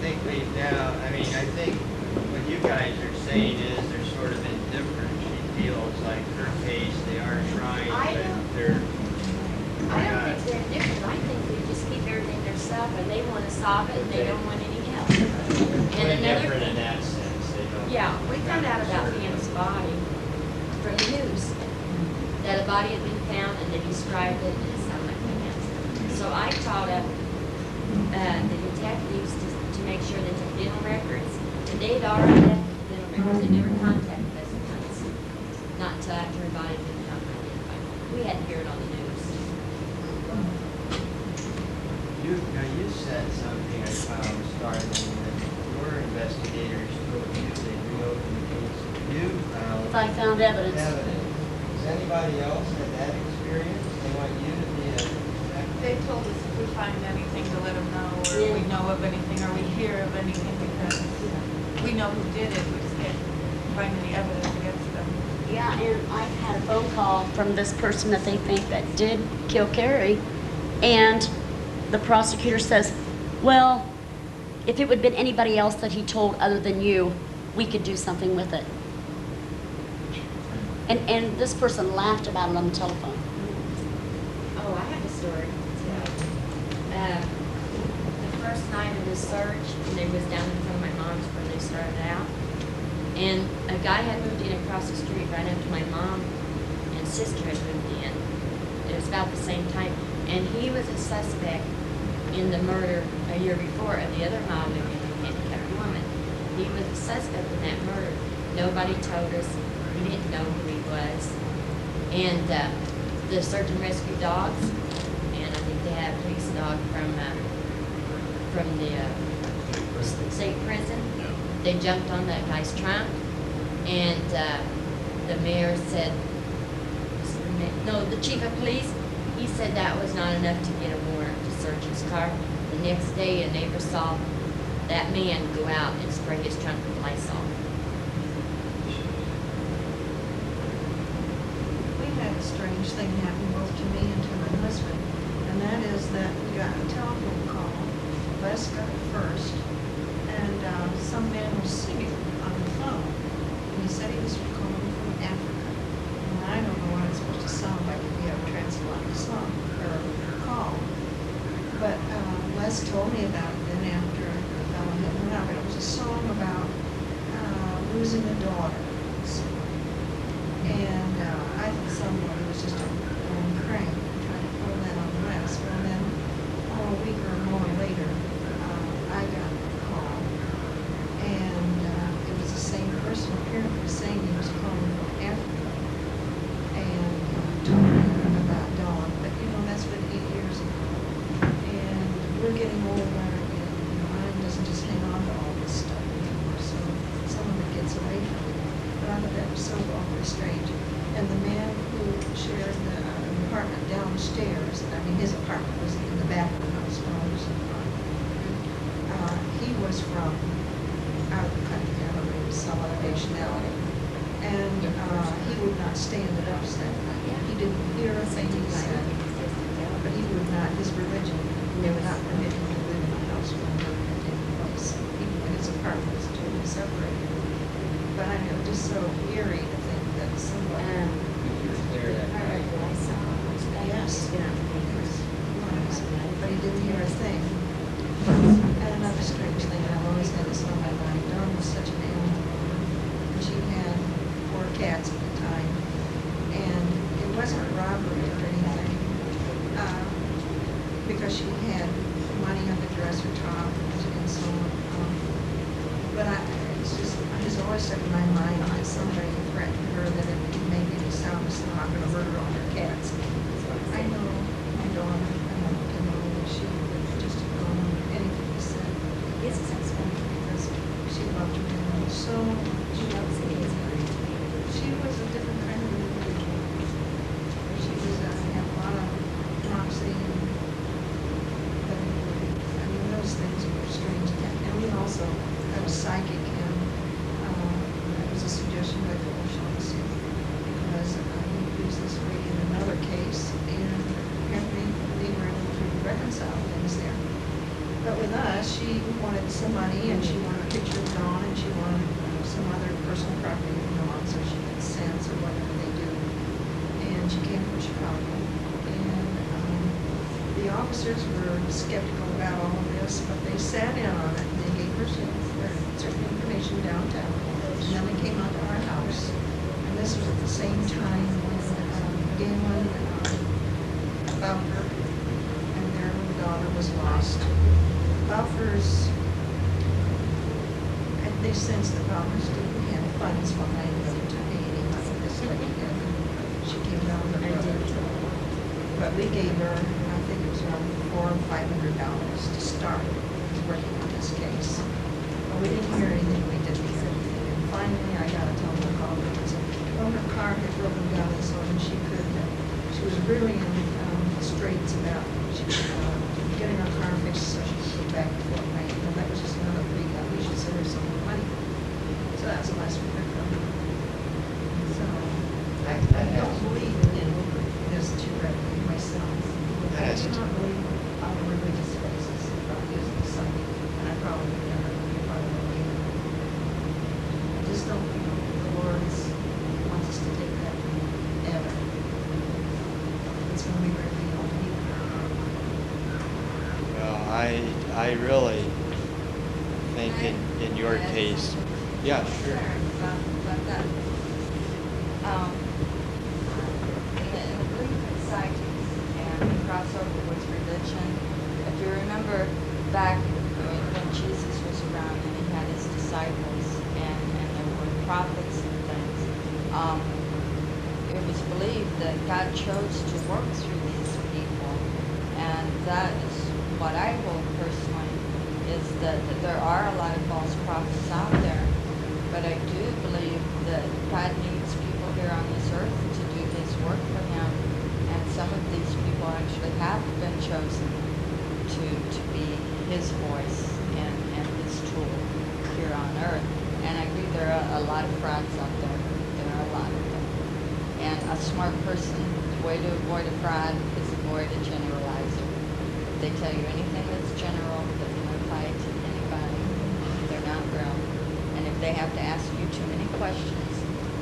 think I think what you guys are saying is they're sort of indifferent. She feels like her case, they are trying, I but don't they're think they're different. I think they just keep everything themselves, and they want to solve it, and they don't want any help. And another different in thing, that sense. They don't. yeah, we found out about Pam's body from the news. That a body had been found, and they described it, and it sounded like Pam's. So I called up the detectives to make sure they took dental records, and they had already left the dental records. They never contacted us once. Not until after her body had been found and identified. We had to hear it on the news. You said something I found startling, that your investigators told you they reopened the case. You found If I found evidence. Has anybody else had that experience? They want you to be a detective? They told us if we find anything to let them know, or we know of anything, or we hear of anything, because we know who did it, we just can't find any evidence against them. Yeah, and I've had a phone call from this person that they think that did kill Carrie, and the prosecutor says, well, if it would have been anybody else that he told other than you, we could do something with it. And this person laughed about it on the telephone. Oh, I have a story to tell. The first night of the search, and they was down in front of my mom's where they started out, and a guy had moved in across the street right after my mom and sister had moved in. It was about the same time, and he was a suspect in the murder a year before of the other mom living handicapped woman. He was a suspect in that murder. Nobody told us. We didn't know who he was. And the search and rescue dogs, and I think they had a police dog from the state prison. They jumped on that guy's trunk, and the mayor said, no, the chief of police, he said that was not enough to get a warrant to search his car. The next day, a neighbor saw that man go out and spray his trunk with Lysol. told me about it then after the fellow had went out. It was a song about losing a daughter. And I thought somebody was just a crank trying to pull that on the rest. Well, then, a week or more later, I got a call. And it was the same person apparently saying he was calling from Africa. And told me about Dawn. But, that's been 8 years ago. And we're getting older. Mine doesn't just hang on to all this stuff anymore. So some of it gets away from me. But I thought that was so awfully strange. And the man who shared the apartment downstairs, his apartment was in the back of the house, while I was in front. He was from out of the country, I don't know, some other nationality. And he would not stay in the house that night. He didn't hear a thing he said, but he would not, his religion, they would not permit him to live in the house when the murder had taken place. His apartment was totally separated. But I know, just so eerie to think that somebody. Yes. But he didn't hear a thing. And another strange thing, and I've always had this on my mind, Dawn was such an animal. And she had 4 cats at the time. And it wasn't robbery or anything. Because she had money on the dresser top and so on. But it's always stuck in my mind that somebody threatened her that if maybe the sound was not going to murder all her cats. I know my daughter, I know that she would just have gone on anything he said. Yes, it's funny because she loved her animals so much. She was a different kind of individual. She was had a lot of moxie and those things were strange. And we also had a psychic, and that was a suggestion by Phil Shaughnessy, because he used this lady in another case, and apparently they were able to reconcile things there. But with us, she wanted some money, and she wanted a picture of Dawn, and she wanted some other personal property of Dawn, so she could sense or whatever they do. And she came from Chicago. And the officers were skeptical about all of this, but they sat in on it, and they gave her certain information downtown. And then they came out to our house. And this was at the same time when Galen Bowker and their daughter was lost. Bowker's, they sensed that Bowker's didn't have funds behind them to pay any money this lady did. She came down with her brother. But we gave her, I think it was around $400 or $500 to start working on this case. But we didn't hear anything, we didn't hear anything. And finally, I got a telephone call because her car had broken down, and so she was really in straits about getting her car fixed so she could go back to Fort Wayne. And that was just another plea that we should send her some more money. So that's the last we heard from her. So I don't believe in this too readily myself. I do not believe on a religious basis about using the psychic, and I probably would never be part of it either. I just don't think the Lord wants us to take that ever. It's when we really don't need it. Well, I really think in your case, yeah, sure. About that. In the belief in psychics and the crossover with religion, if you remember back when Jesus was around and he had his disciples and there were prophets and things, it was believed that God chose to work through these people, and that is what I hold personally, is that there are a lot of false prophets out there, but I do believe that God needs people here on this earth to do his work for him, and some of these people actually have been chosen to be his voice and his tool here on earth. And I agree there are a lot of frauds out there. There are a lot of them. And a smart person, the way to avoid a fraud is avoid a generalizer. If they tell you anything that's general that can apply to anybody, they're not real. And if they have to ask you too many questions,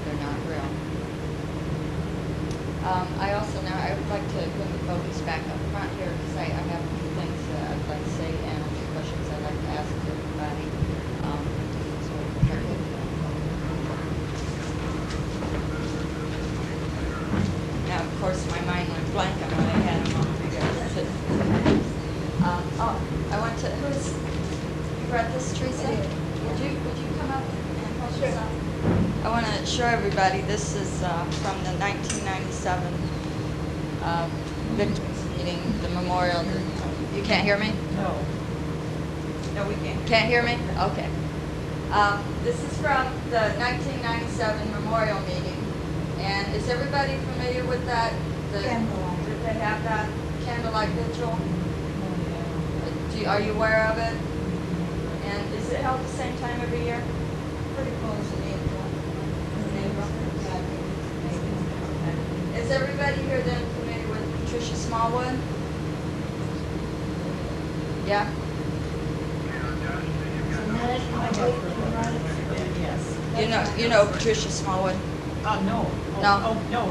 they're not real. I would like to bring the focus back up front here because I have a few things that I'd like to say, and Teresa? Would you come up and hold this up? I want to show everybody, this is from the 1997 victims meeting, the memorial. You can't hear me? No. No, we can't. Can't hear me? Okay. This is from the 1997 memorial meeting. And is everybody familiar with that? Candlelight. Did they have that candlelight vigil? Are you aware of it? And is it held the same time every year? Pretty close in April. Is everybody here then familiar with Patricia Smallwood? Yeah? Yes. You know Patricia Smallwood? No. No? Oh, no,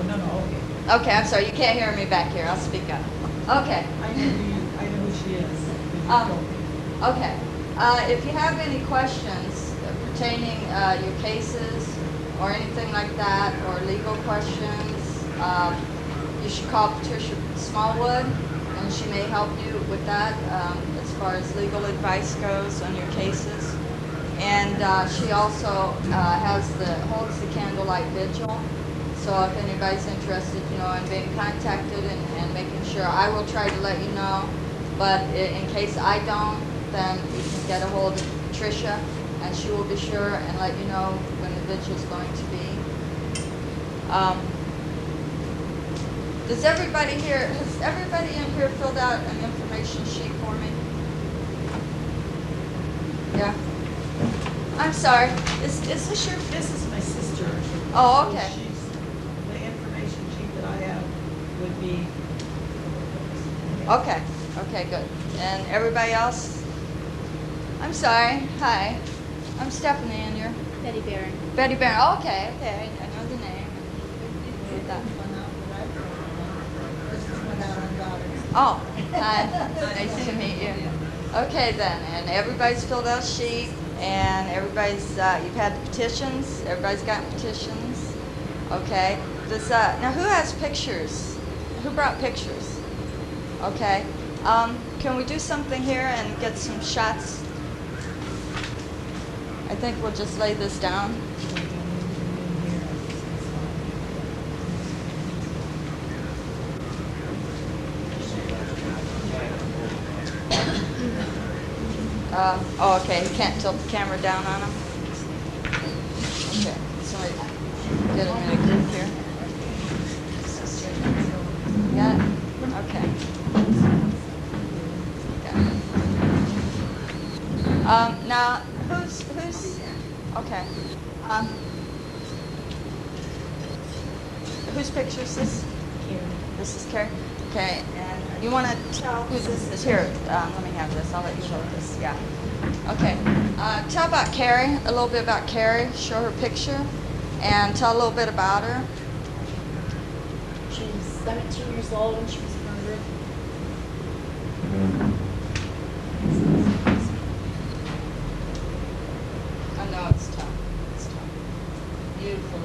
okay. Okay, I'm sorry, you can't hear me back here, I'll speak up. Okay. I know who she is. Okay. If you have any questions pertaining your cases or anything like that, or legal questions, you should call Patricia Smallwood, and she may help you with that as far as legal advice goes on your cases. And she also holds the candlelight vigil. So if anybody's interested, in being contacted and making sure, I will try to let you know. But in case I don't, then you can get a hold of Patricia, and she will be sure and let you know when the vigil is going to be. Has everybody in here filled out an information sheet for me? Yeah. I'm sorry. Is this your? This is my sister. Oh, okay. So the information sheet that I have would be. Okay. Okay, good. And everybody else? I'm sorry. Hi. I'm Stephanie, and you're? Betty Barron. Betty Barron. Oh, okay. Okay. I know the name. Oh, hi. Nice to meet you. Okay then, and everybody's filled out a sheet, and everybody's, you've had the petitions, everybody's got petitions. Okay. Now who has pictures? Who brought pictures? Okay. Can we do something here and get some shots? I think we'll just lay this down. Oh, okay, you can't tilt the camera down on him? Okay, somebody get him in a group here. Got it? Okay. Now, who's, okay. Whose picture is this? Carrie. This is Carrie? Okay, and you want to tell who this is? Here, let me have this. I'll let you show this. Yeah. Okay. Tell about Carrie, a little bit about Carrie. Show her picture, and tell a little bit about her. She was 17 years old when she was murdered. I know it's tough. It's tough. Beautiful.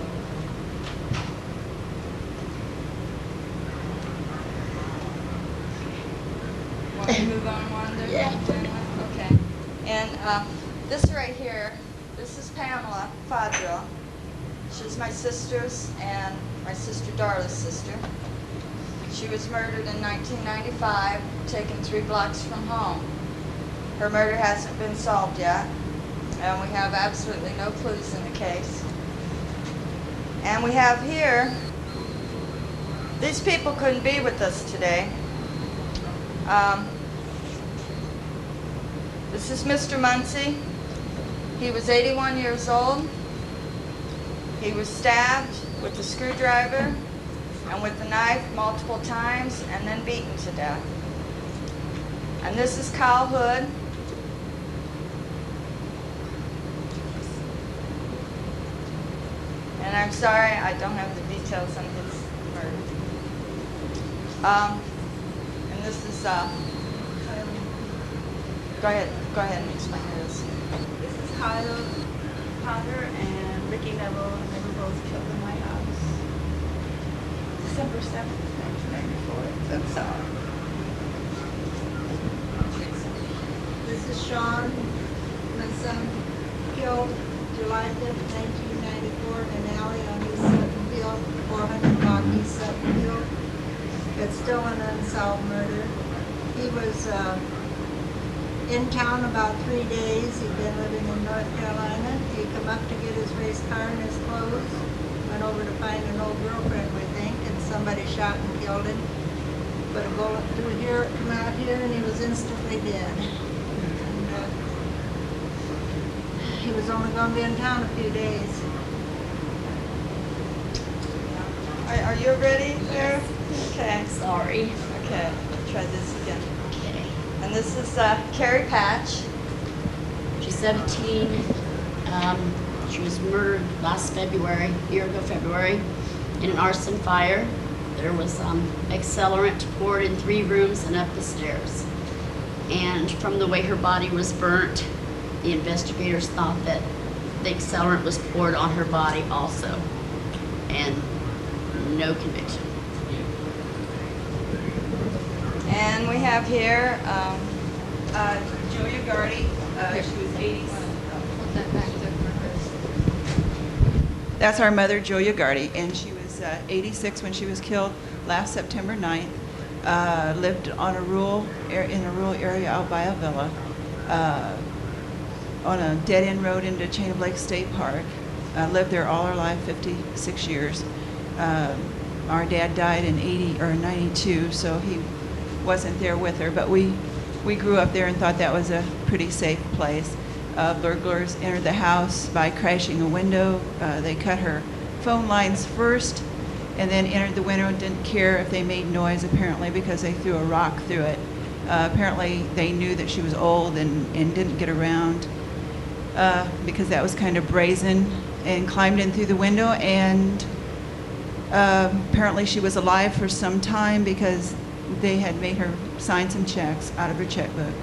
Want to move on, Wanda? Yeah. Okay. And this right here, this is Pamela Fadril. She's my sister's and my sister Darla's sister. She was murdered in 1995, taken 3 blocks from home. Her murder hasn't been solved yet, and we have absolutely no clues in the case. And we have here, these people couldn't be with us today. This is Mr. Muncie. He was 81 years old. He was stabbed with a screwdriver and with a knife multiple times and then beaten to death. And this is Kyle Hood. And I'm sorry, I don't have the details on his murder. And this is, go ahead and explain this. This is Kyle Potter and Ricky Neville, and they were both killed in my house. December 7th, 1994. That's all. This is Sean was killed July 5th, 1994 in an alley on East Sutton Field, 400 block East Sutton Field. It's still an unsolved murder. He was in town about 3 days. He'd been living in North Carolina. He come up to get his race car and his clothes. Went over to find an old girlfriend, we think, and somebody shot and killed him. Put a bullet through here, come out here, and he was instantly dead. And, he was only going to be in town a few days. Are you ready there? Okay. Sorry. Okay, try this again. Okay. And this is Carrie Patch. She's 17. She was murdered last February, a year ago February, in an arson fire. There was accelerant poured in 3 rooms and up the stairs. And from the way her body was burnt, the investigators thought that the accelerant was poured on her body also. And no conviction. And we have here Julia Gardy, she was 80. Put that back there for her. That's our mother, Julia Gardy, and she was 86 when she was killed last September 9th. Lived on in a rural area out by a villa, on a dead-end road into Chain of Lakes State Park. Lived there all her life, 56 years. Our dad died in 80 or 92, so he wasn't there with her, but we grew up there and thought that was a pretty safe place. Burglars entered the house by crashing a window. They cut her phone lines first and then entered the window and didn't care if they made noise, apparently, because they threw a rock through it. Apparently they knew that she was old and didn't get around because that was kind of brazen, and climbed in through the window, and apparently she was alive for some time because they had made her sign some checks out of her checkbook.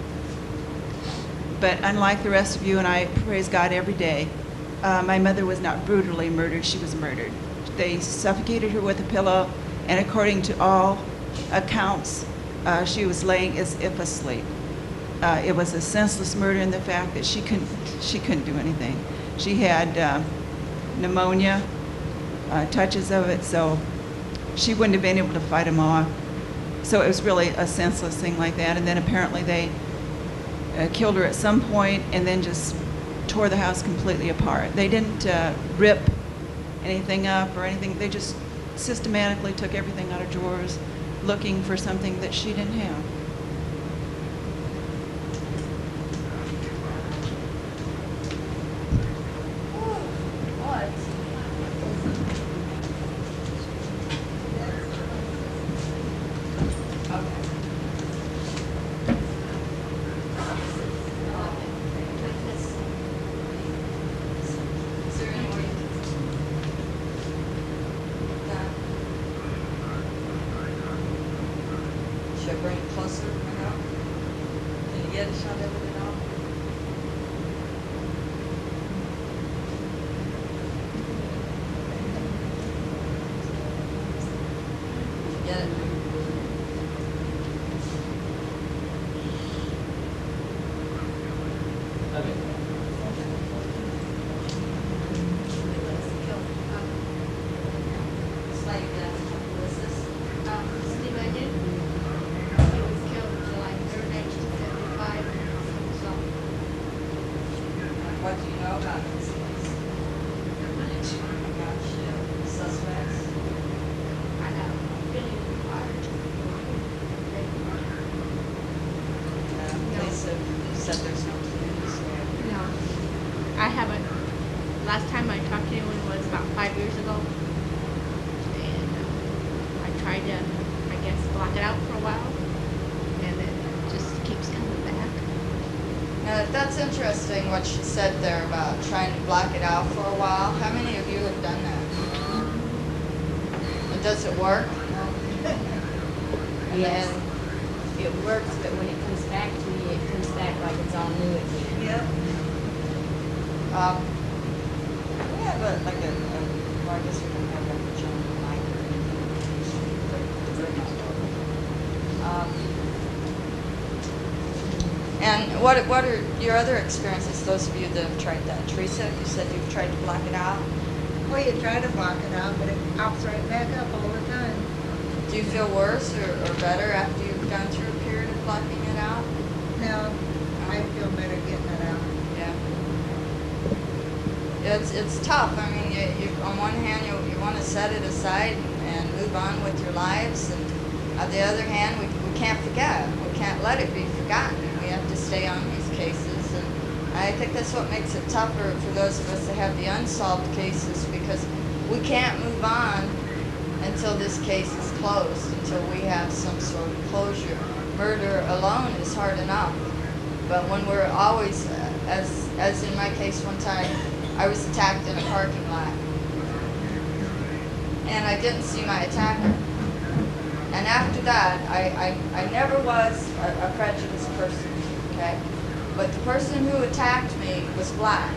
But unlike the rest of you, and I praise God every day, my mother was not brutally murdered, she was murdered. They suffocated her with a pillow, and according to all accounts, she was laying as if asleep. It was a senseless murder in the fact that she couldn't do anything. She had pneumonia, touches of it, so she wouldn't have been able to fight them off. So it was really a senseless thing like that. And then apparently they killed her at some point and then just tore the house completely apart. They didn't rip anything up or anything. They just systematically took everything out of drawers looking for something that she didn't have. Should I bring it closer? No? Can you get a shot of it now? Get it? What do you know about this case? About suspects? Police have said there's no clues. No, I haven't. Last time I talked to anyone was about 5 years ago, and I tried to, I guess, block it out for a while, and it just keeps coming back. That's interesting what she said there about trying to block it out for a while. How many of you have done that? And does it work? Yes, it works, but when it comes back to me, it comes back like it's all new again. Yep. We have like well, I guess we don't have a John mic or anything. And what are your other experiences, those of you that have tried that? Teresa, you said you've tried to block it out. Well, you try to block it out, but it pops right back up all the time. Do you feel worse or better after you've gone through a period of blocking it out? No, I feel better getting it out. Yeah. It's tough. I mean, you on one hand, you want to set it aside and move on with your lives, and on the other hand, we can't forget. We can't let it be forgotten. We have to stay on these cases, and I think that's what makes it tougher for those of us that have the unsolved cases, because we can't move on until this case is closed, until we have some sort of closure. Murder alone is hard enough, but when we're always, as in my case one time, I was attacked in a parking lot, and I didn't see my attacker. And after that, I never was a prejudiced person, okay? But the person who attacked me was black.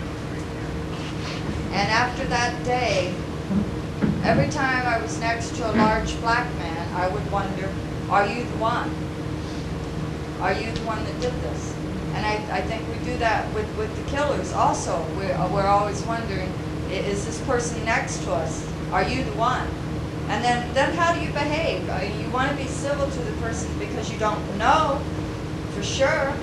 And after that day, every time I was next to a large black man, I would wonder, are you the one? Are you the one that did this? And I think we do that with the killers also. We're always wondering, is this person next to us? Are you the one? And then how do you behave? You want to be civil to the person because you don't know for sure.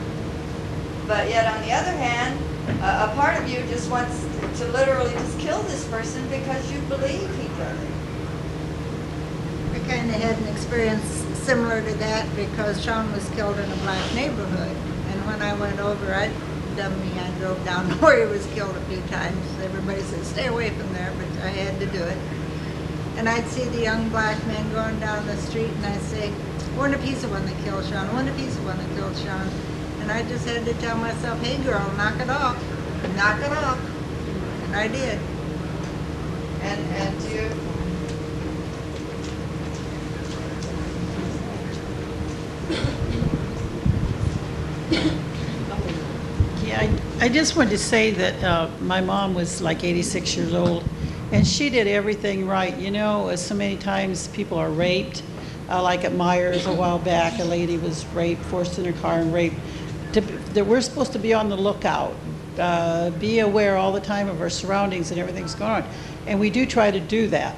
But yet on the other hand, a part of you just wants to literally just kill this person because you believe he did it. We kind of had an experience similar to that because Sean was killed in a black neighborhood. And when I went over, I drove down where he was killed a few times. Everybody said, stay away from there, but I had to do it. And I'd see the young black men going down the street, and I'd say, weren't a piece of one that killed Sean, weren't a piece of one that killed Sean. And I just had to tell myself, hey girl, knock it off. Knock it off. And I did. And you? Yeah, I just wanted to say that my mom was like 86 years old, and she did everything right. You know, so many times people are raped. Like at Myers a while back, a lady was raped, forced in her car and raped. That we're supposed to be on the lookout, be aware all the time of our surroundings and everything's going on. And we do try to do that.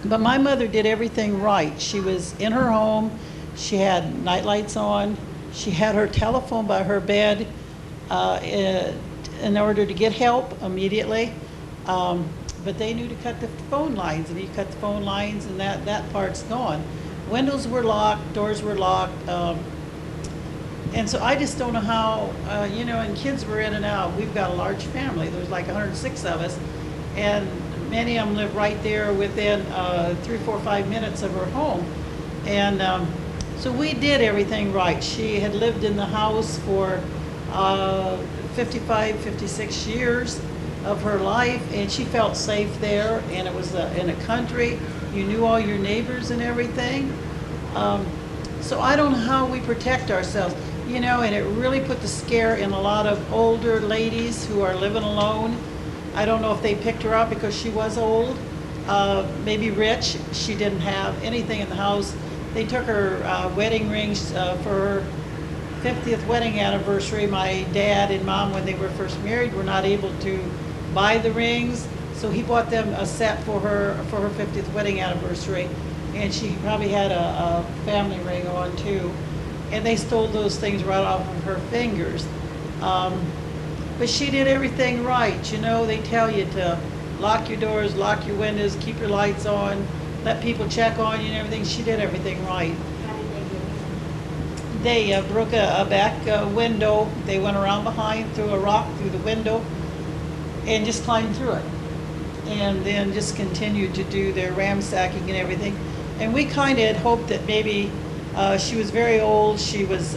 But my mother did everything right. She was in her home, she had night lights on, she had her telephone by her bed in order to get help immediately. But they knew to cut the phone lines, and you cut the phone lines and that part's gone. Windows were locked, doors were locked. And so I just don't know how, you know, and kids were in and out. We've got a large family. There's like 106 of us. And many of them live right there within 3, 4, 5 minutes of her home. And so we did everything right. She had lived in the house for 55, 56 years of her life, and she felt safe there. And it was in a country. You knew all your neighbors and everything. So I don't know how we protect ourselves. You know, and it really put the scare in a lot of older ladies who are living alone. I don't know if they picked her up because she was old, maybe rich. She didn't have anything in the house. They took her wedding rings for her 50th wedding anniversary. My dad and mom, when they were first married, were not able to buy the rings, so he bought them a set for her 50th wedding anniversary, and she probably had a family ring on too. And they stole those things right off of her fingers. But she did everything right. You know, they tell you to lock your doors, lock your windows, keep your lights on, let people check on you and everything. She did everything right. They broke a back window. They went around behind, threw a rock through the window, and just climbed through it. And then just continued to do their ransacking and everything. And we kind of had hoped that maybe she was very old. She was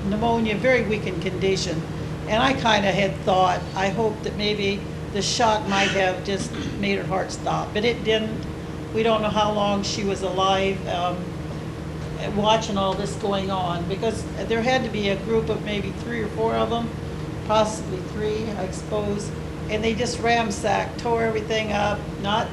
pneumonia, very weak in condition. And I kind of had thought, I hoped that maybe the shock might have just made her heart stop. But it didn't. We don't know how long she was alive watching all this going on, because there had to be a group of maybe 3 or 4 of them, possibly 3, I suppose. And they just ransacked, tore everything up, not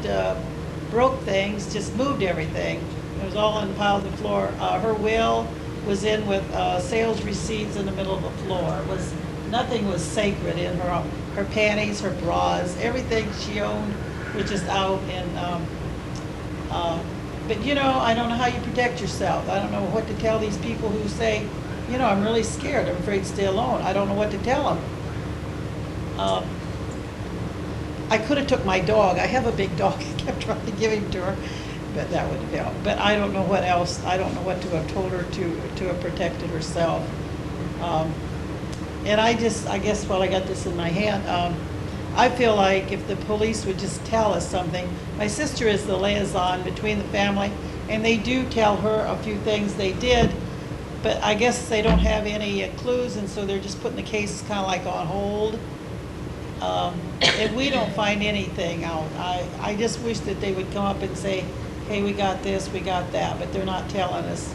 broke things, just moved everything. It was all on the pile on the floor. Her will was in with sales receipts in the middle of the floor. Nothing was sacred in her panties, her bras, everything she owned was just out. And but you know, I don't know how you protect yourself. I don't know what to tell these people who say, you know, I'm really scared, I'm afraid to stay alone. I don't know what to tell them. I could have took my dog. I have a big dog. I kept trying to give him to her, but that wouldn't help. But I don't know what else. I don't know what to have told her to have protected herself. And I guess while I got this in my hand, I feel like if the police would just tell us something. My sister is the liaison between the family, and they do tell her a few things they did, but I guess they don't have any clues, and so they're just putting the case kind of like on hold. If we don't find anything out, I just wish that they would come up and say, hey, we got this, we got that, but they're not telling us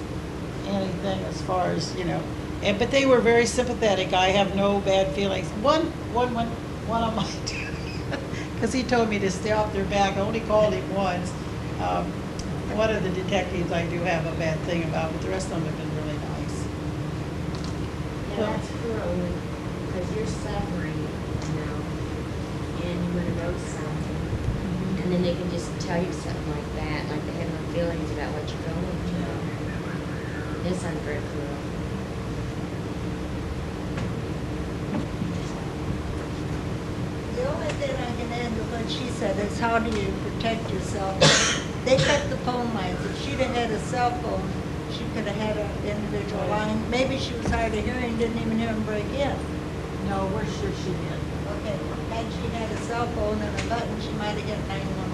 anything as far as, you know. But they were very sympathetic. I have no bad feelings. One of my, because he told me to stay off their back. I only called him once. One of the detectives I do have a bad thing about, but the rest of them have been really nice. Yeah, that's cruel, because you're suffering, you know, and you want to know something, And then they can just tell you something like that, like they have no feelings about what you're going through. It's very cruel. The only thing I can add to what she said is how do you protect yourself? They cut the phone lines. If she'd have had a cell phone, she could have had an individual line. Maybe she was hard of hearing, didn't even hear him break in. No, we're sure she did. Okay, had she had a cell phone and a button, she might have hit 911.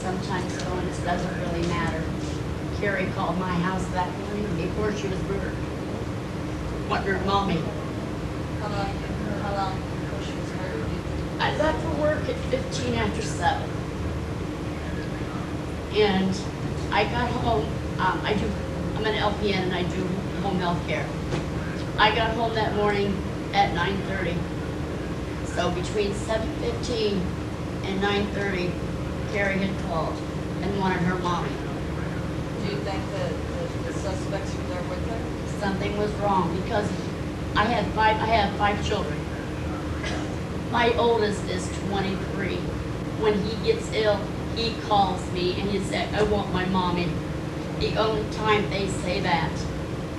sometimes phones doesn't really matter. Carrie called my house that morning before she was murdered. Wondered, Mommy. How long before she was murdered? I left for work at 15 after 7. And I got home, I'm an LPN and I do home health care. I got home that morning at 9:30. So between 7:15 and 9:30, Carrie had called and wanted her mommy. Do you think that the suspects were there with her? Something was wrong because I have five children. My oldest is 23. When he gets ill, he calls me and he said, I want my mommy. The only time they say that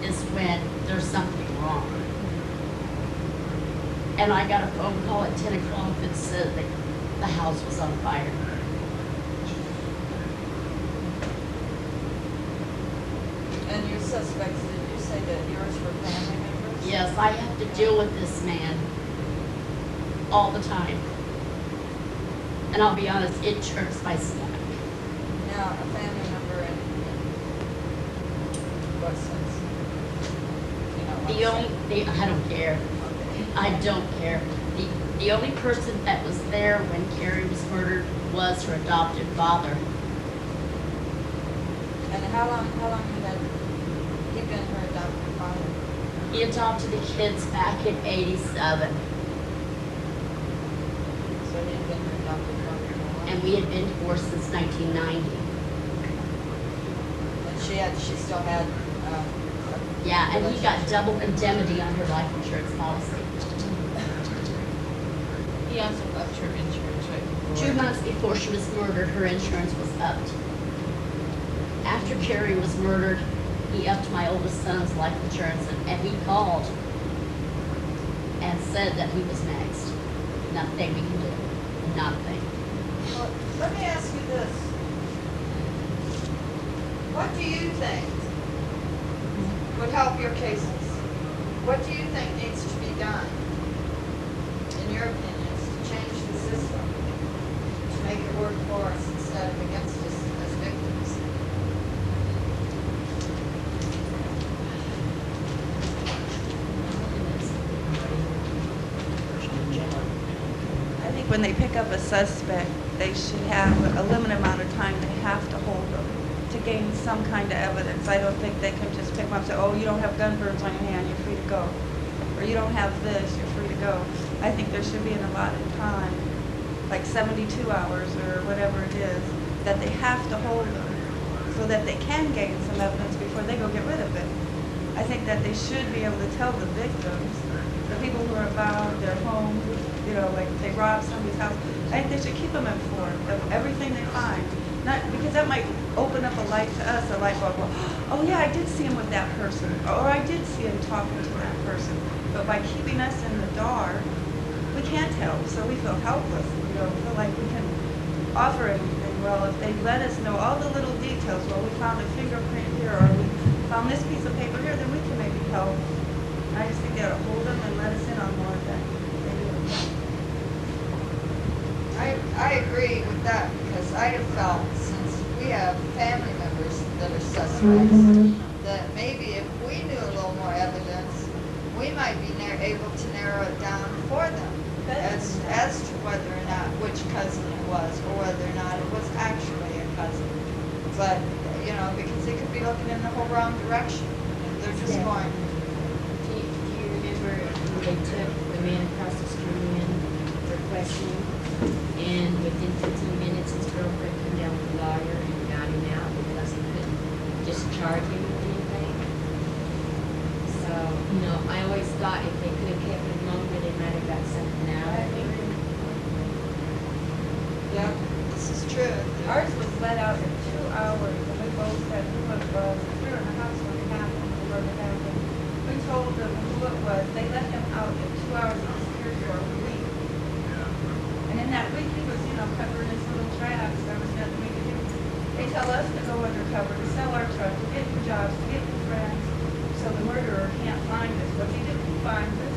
is when there's something wrong. And I got a phone call at 10 o'clock that said that the house was on fire. And your suspects, did you say that yours were family members? Yes, I have to deal with this man all the time. And I'll be honest, it hurts my stomach. Now, a family member in what sense? You know, I don't care. I don't care. The only person that was there when Carrie was murdered was her adopted father. And how long had he been her adopted father? He adopted the kids back in '87, So he had been her adopted father for a while. and we had been divorced since 1990. And she still had, Yeah, and he got double indemnity on her life insurance policy. He also left her insurance right before. 2 months before she was murdered, her insurance was upped. After Carrie was murdered, he upped my oldest son's life insurance, and he called and said that he was next. Nothing we can do. Nothing. Well, let me ask you this. What do you think would help your cases? What do you think needs to be done, in your opinions, to change the system, to make it work for us instead of against us as victims? I think when they pick up a suspect, they should have a limited amount of time they have to hold them to gain some kind of evidence. I don't think they can just pick them up and say, oh, you don't have gun burns on your hand, you're free to go. or you don't have this, you're free to go. I think there should be an allotted time, like 72 hours or whatever it is, that they have to hold them so that they can gain some evidence before they go get rid of it. I think that they should be able to tell the victims, the people who are involved, their home, you know, like they rob somebody's house. I think they should keep them informed of everything they find. Not because that might open up a light to us, a light bulb. Oh yeah, I did see him with that person, or I did see him talking to that person. But by keeping us in the dark, we can't help, so we feel helpless. We don't feel like we can offer anything. Well, if they let us know all the little details, well, we found a fingerprint here, or we found this piece of paper here, then we can maybe help. I just think they ought to hold them and let us in on more of that. I agree with that because I have felt, since we have family members that are suspects, that maybe if we knew a little more evidence, we might be able to narrow it down for them as to whether or not which cousin it was, or whether or not it was actually a cousin. But, you know, because they could be looking in the whole wrong direction. They're just going. Do you remember when they took the man across the street in for questioning? And within 15 minutes, his girlfriend came down with a lawyer and got him out because he couldn't just charge him with anything. So, you know, I always thought if they could have kept him longer, they might have got something out of him. Yeah, this is true. Ours was let out in 2 hours, and we both said who it was. We were in the house when it happened, the murder happened. We told them who it was. They let him out in 2 hours. He was here for a week. And in that week, he was, you know, covered in his little tracks. There was nothing we could do. They tell us to go undercover, to sell our truck, to get new jobs, to get new friends, so the murderer can't find us. But he didn't find us.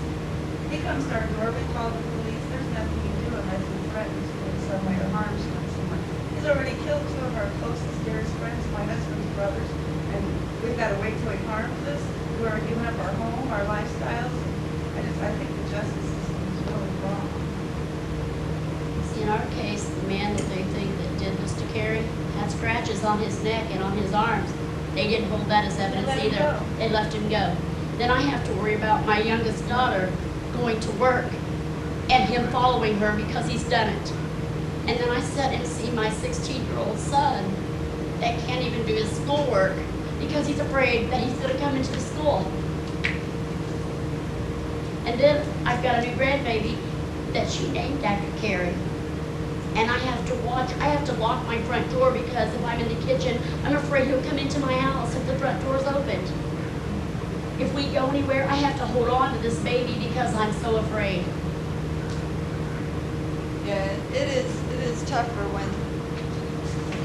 He comes to our door, we call the police. There's nothing you do unless he threatens you in some way or harms you in some way. He's already killed 2 of our closest, dearest friends, my husband's brothers, and we've got to wait till he harms us. We're giving up our home, our lifestyles. I think the justice system is really wrong. In our case, the man that they think that did this to Carrie had scratches on his neck and on his arms. They didn't hold that as evidence let him either. go. They left him go. Then I have to worry about my youngest daughter going to work and him following her because he's done it. And then I sit and see my 16-year-old son that can't even do his schoolwork because he's afraid that he's going to come into the school. And then I've got a new grandbaby that she named after Carrie. And I have to lock my front door because if I'm in the kitchen, I'm afraid he'll come into my house if the front door's opened. If we go anywhere, I have to hold on to this baby because I'm so afraid. Yeah, it is tougher when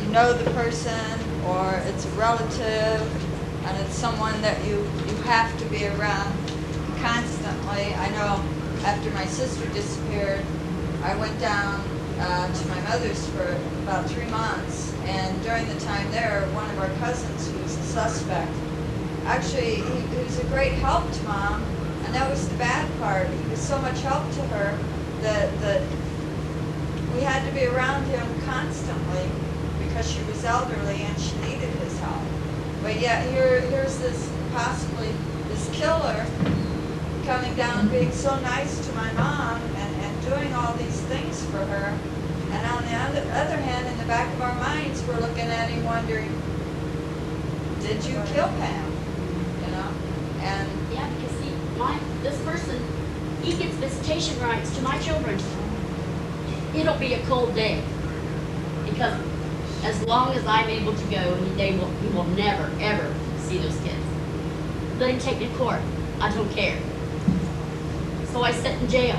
you know the person, or it's a relative, and it's someone that you have to be around constantly. I know after my sister disappeared, I went down to my mother's for about 3 months, and during the time there, one of our cousins who was a suspect, actually he was a great help to Mom, and that was the bad part. He was so much help to her that we had to be around him constantly because she was elderly and she needed his help. But yet here's this killer coming down being so nice to my mom and doing all these things for her. And on the other hand, in the back of our minds, we're looking at him wondering, did you kill Pam? You know? And Yeah, because see, this person, he gets visitation rights to my children. It'll be a cold day because as long as I'm able to go, he will never, ever see those kids. Let him take me to court. I don't care. So I sit in jail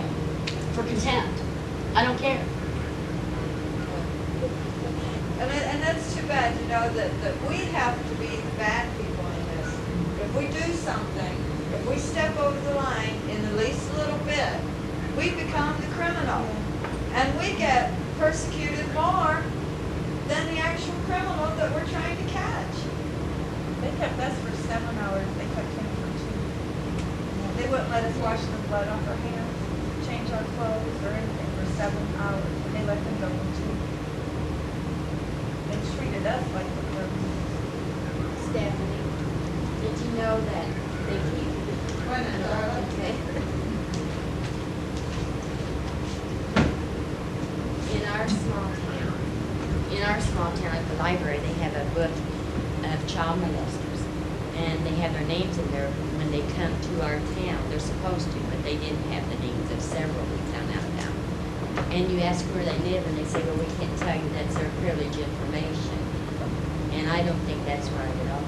for contempt. I don't care. And that's too bad, you know, that we have to be the bad people in this. If we do something, if we step over the line in the least little bit, we become the criminal. And we get persecuted more than the actual criminal that we're trying to catch. They kept us for 7 hours. They kept him for 2. They wouldn't let us wash the blood off our hands, change our clothes, or anything for 7 hours. And they let them go for 2. They treated us like the criminals. Stephanie, did you know that they keep... Wait a minute, darling. Okay. library, they have a book of child molesters, and they have their names in there when they come to our town. They're supposed to, but they didn't have the names of several we found out about. And you ask where they live, and they say, well, we can't tell you, that's their privileged information. And I don't think that's right at all.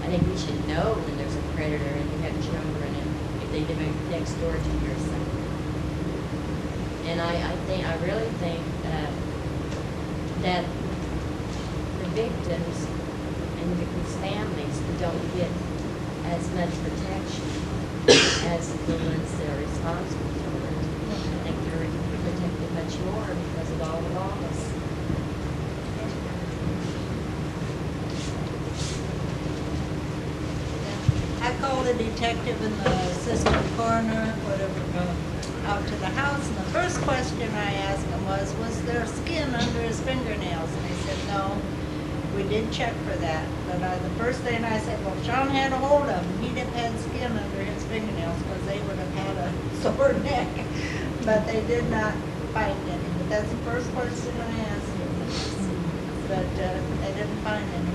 I think we should know when there's a predator and you have children, and if they live next door to you or something. And I really think that the victims and the victims' families don't get as much protection as the ones that are responsible for it. I think they're protected much more because of all the laws. I called the detective and the assistant coroner, whatever, out to the house, and the first question I asked him was there skin under his fingernails? And they said, no, we did check for that. But the first thing I said, well, Sean had a hold of him. He'd have had skin under his fingernails because they would have had a sore neck. But they did not find any. But that's the first question I asked him. But they didn't find any.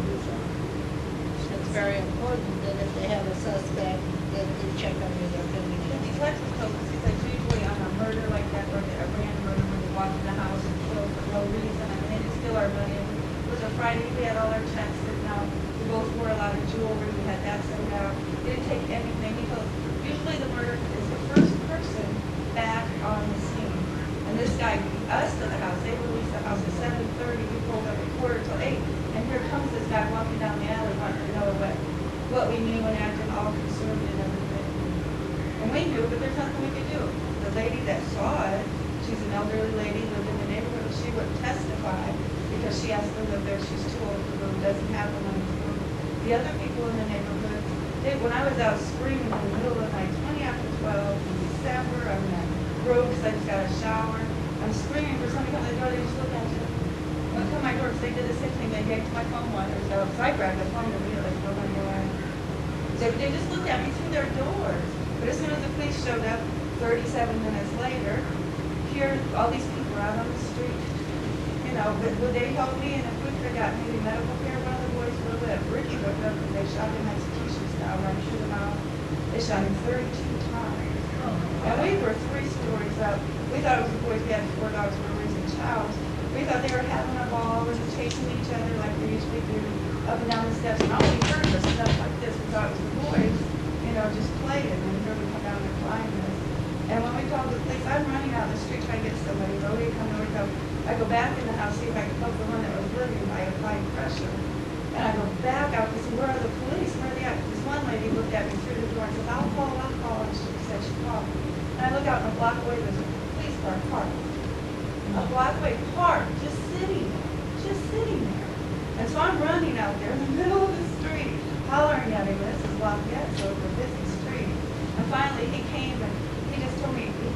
So it's very important that if they have a suspect, that they check under their fingernails. Detective told us, he said, usually on a murder like that, or a random murder, when they walk in the house and kill for no reason, I mean, they just steal our money. It was a Friday, we had all our checks sitting out. We both wore a lot of jewelry, we had that set out. He didn't take anything. He told, usually the murder is the first person back on the scene. And this guy beat us to the house. They released the house at 7:30. We pulled up at 7:45. And here comes this guy walking down the alley wanting to know what we knew and acting all concerned and everything. And we knew, but there's nothing we could do. The lady that saw it, she's an elderly lady, lived in the neighborhood, she wouldn't testify because she has to live there. She's too old to move, doesn't have the money to move. The other people in the neighborhood, when I was out screaming in the middle of the night, 20 after 12 in December, I'm in broke because I just got a shower. I'm screaming for somebody to come to the door, they just look at you. Look at my door, because they did the same thing. They gave my phone wires out. So I grabbed the phone immediately, threw it away. So they just looked at me through their doors. But as soon as the police showed up, 37 minutes later, here, all these people are out on the street. You know, would they help me? And if we could have gotten maybe medical care, one of the boys would have lived. Ricky would have lived, they shot him execution style, right through the mouth. They shot him 32 times. And we were 3 stories up. We thought it was the boys, we had 4 dogs, we were raising chows. We thought they were having a ball and chasing each other like they usually do up and down the steps. And all we heard was stuff like this. We thought it was the boys, you know, just playing. And here we come down and climb this. And when we called the police, I'm running out the street trying to get somebody. Rody come over, go. I go back in the house, see if I can poke the one that was living by applying pressure. And I go back out to see where are the police, where are they at? This one lady looked at me through the door and says, I'll call. And she said she called. And I look out in the block away, there's a police car parked. A block away parked, just sitting there. And so I'm running out there in the middle of the street, hollering at him. This is Lafayette, so it's a busy street. And finally he came and he just told me, he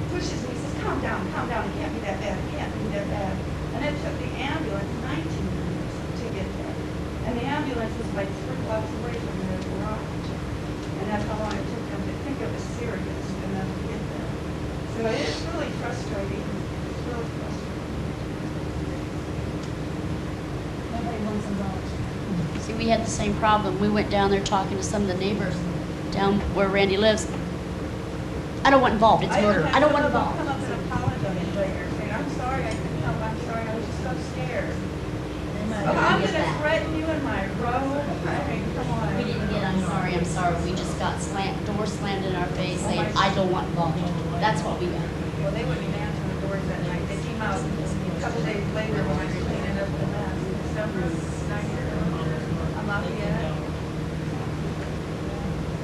pushes me, he says, calm down, it can't be that bad. And it took the ambulance 19 minutes to get there. And the ambulance was like 3 blocks away from their garage. And that's how long it took them to think it was serious enough to get there. So it's really frustrating. It's really frustrating. See, we had the same problem. We went down there talking to some of the neighbors down where Randy lives. I don't want involved. It's murder. I don't want involved. Come up and apologize later, saying, I'm sorry, I couldn't help, I'm sorry, I was just so scared. I'm going to threaten you in my robe. I mean, come on. We didn't get, I'm sorry. We just got door slammed in our face saying, I don't want involved. That's what we got. Well, they wouldn't even answer the doors that night. They came out a couple days later when I was cleaning up the mess. December 9th on Lafayette.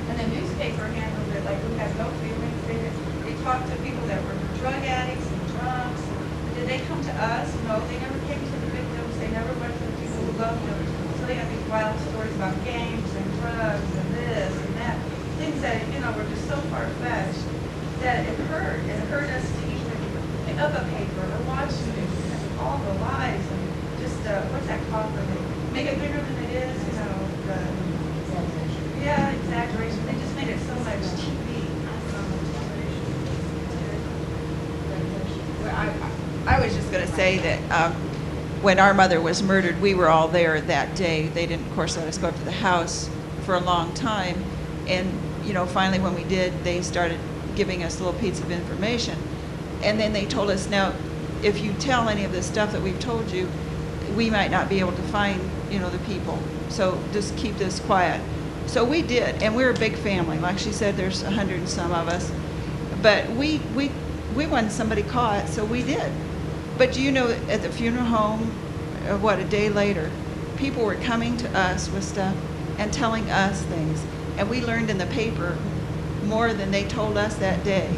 And the newspaper handled it like we had no feelings. They talked to people that were drug addicts and drunks. Did they come to us? No, they never came to the victims. They never went to the people who loved them. So they had these wild stories about gangs and drugs and this and that. Things that, you know, were just so far-fetched that it hurt. It hurt us to even pick up a paper or watch news and all the lies and just, what's that called? Make it bigger than it is, you know. Yeah, exaggeration. They just made it so much TV. I was just going to say that when our mother was murdered, we were all there that day. They didn't, of course, let us go up to the house for a long time. And, you know, finally when we did, they started giving us little pieces of information. And then they told us, now, if you tell any of the stuff that we've told you, we might not be able to find, you know, the people. So just keep this quiet. So we did, and we're a big family. Like she said, there's 100 and some of us. But we wanted somebody caught, so we did. But you know, at the funeral home, a day later, people were coming to us with stuff and telling us things. And we learned in the paper more than they told us that day.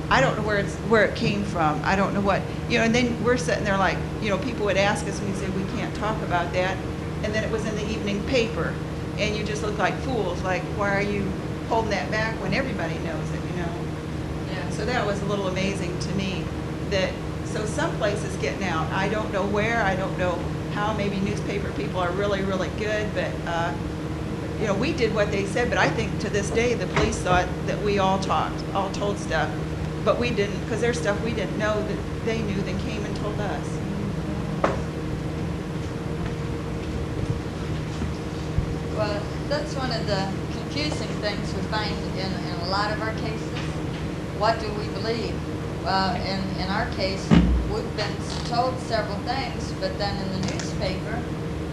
I don't know where it came from. I don't know what, you know, and then we're sitting there like, you know, people would ask us and we said, we can't talk about that. And then it was in the evening paper. And you just look like fools, like, why are you holding that back when everybody knows it, you know? Yeah, so that was a little amazing to me that, so some places getting out. I don't know where, I don't know how, maybe newspaper people are really, really good, but, you know, we did what they said, but I think to this day the police thought that we all told stuff, but we didn't, because there's stuff we didn't know that they knew, then came and told us. Well, that's one of the confusing things we find in a lot of our cases. What do we believe? Well, in our case, we've been told several things, but then in the newspaper,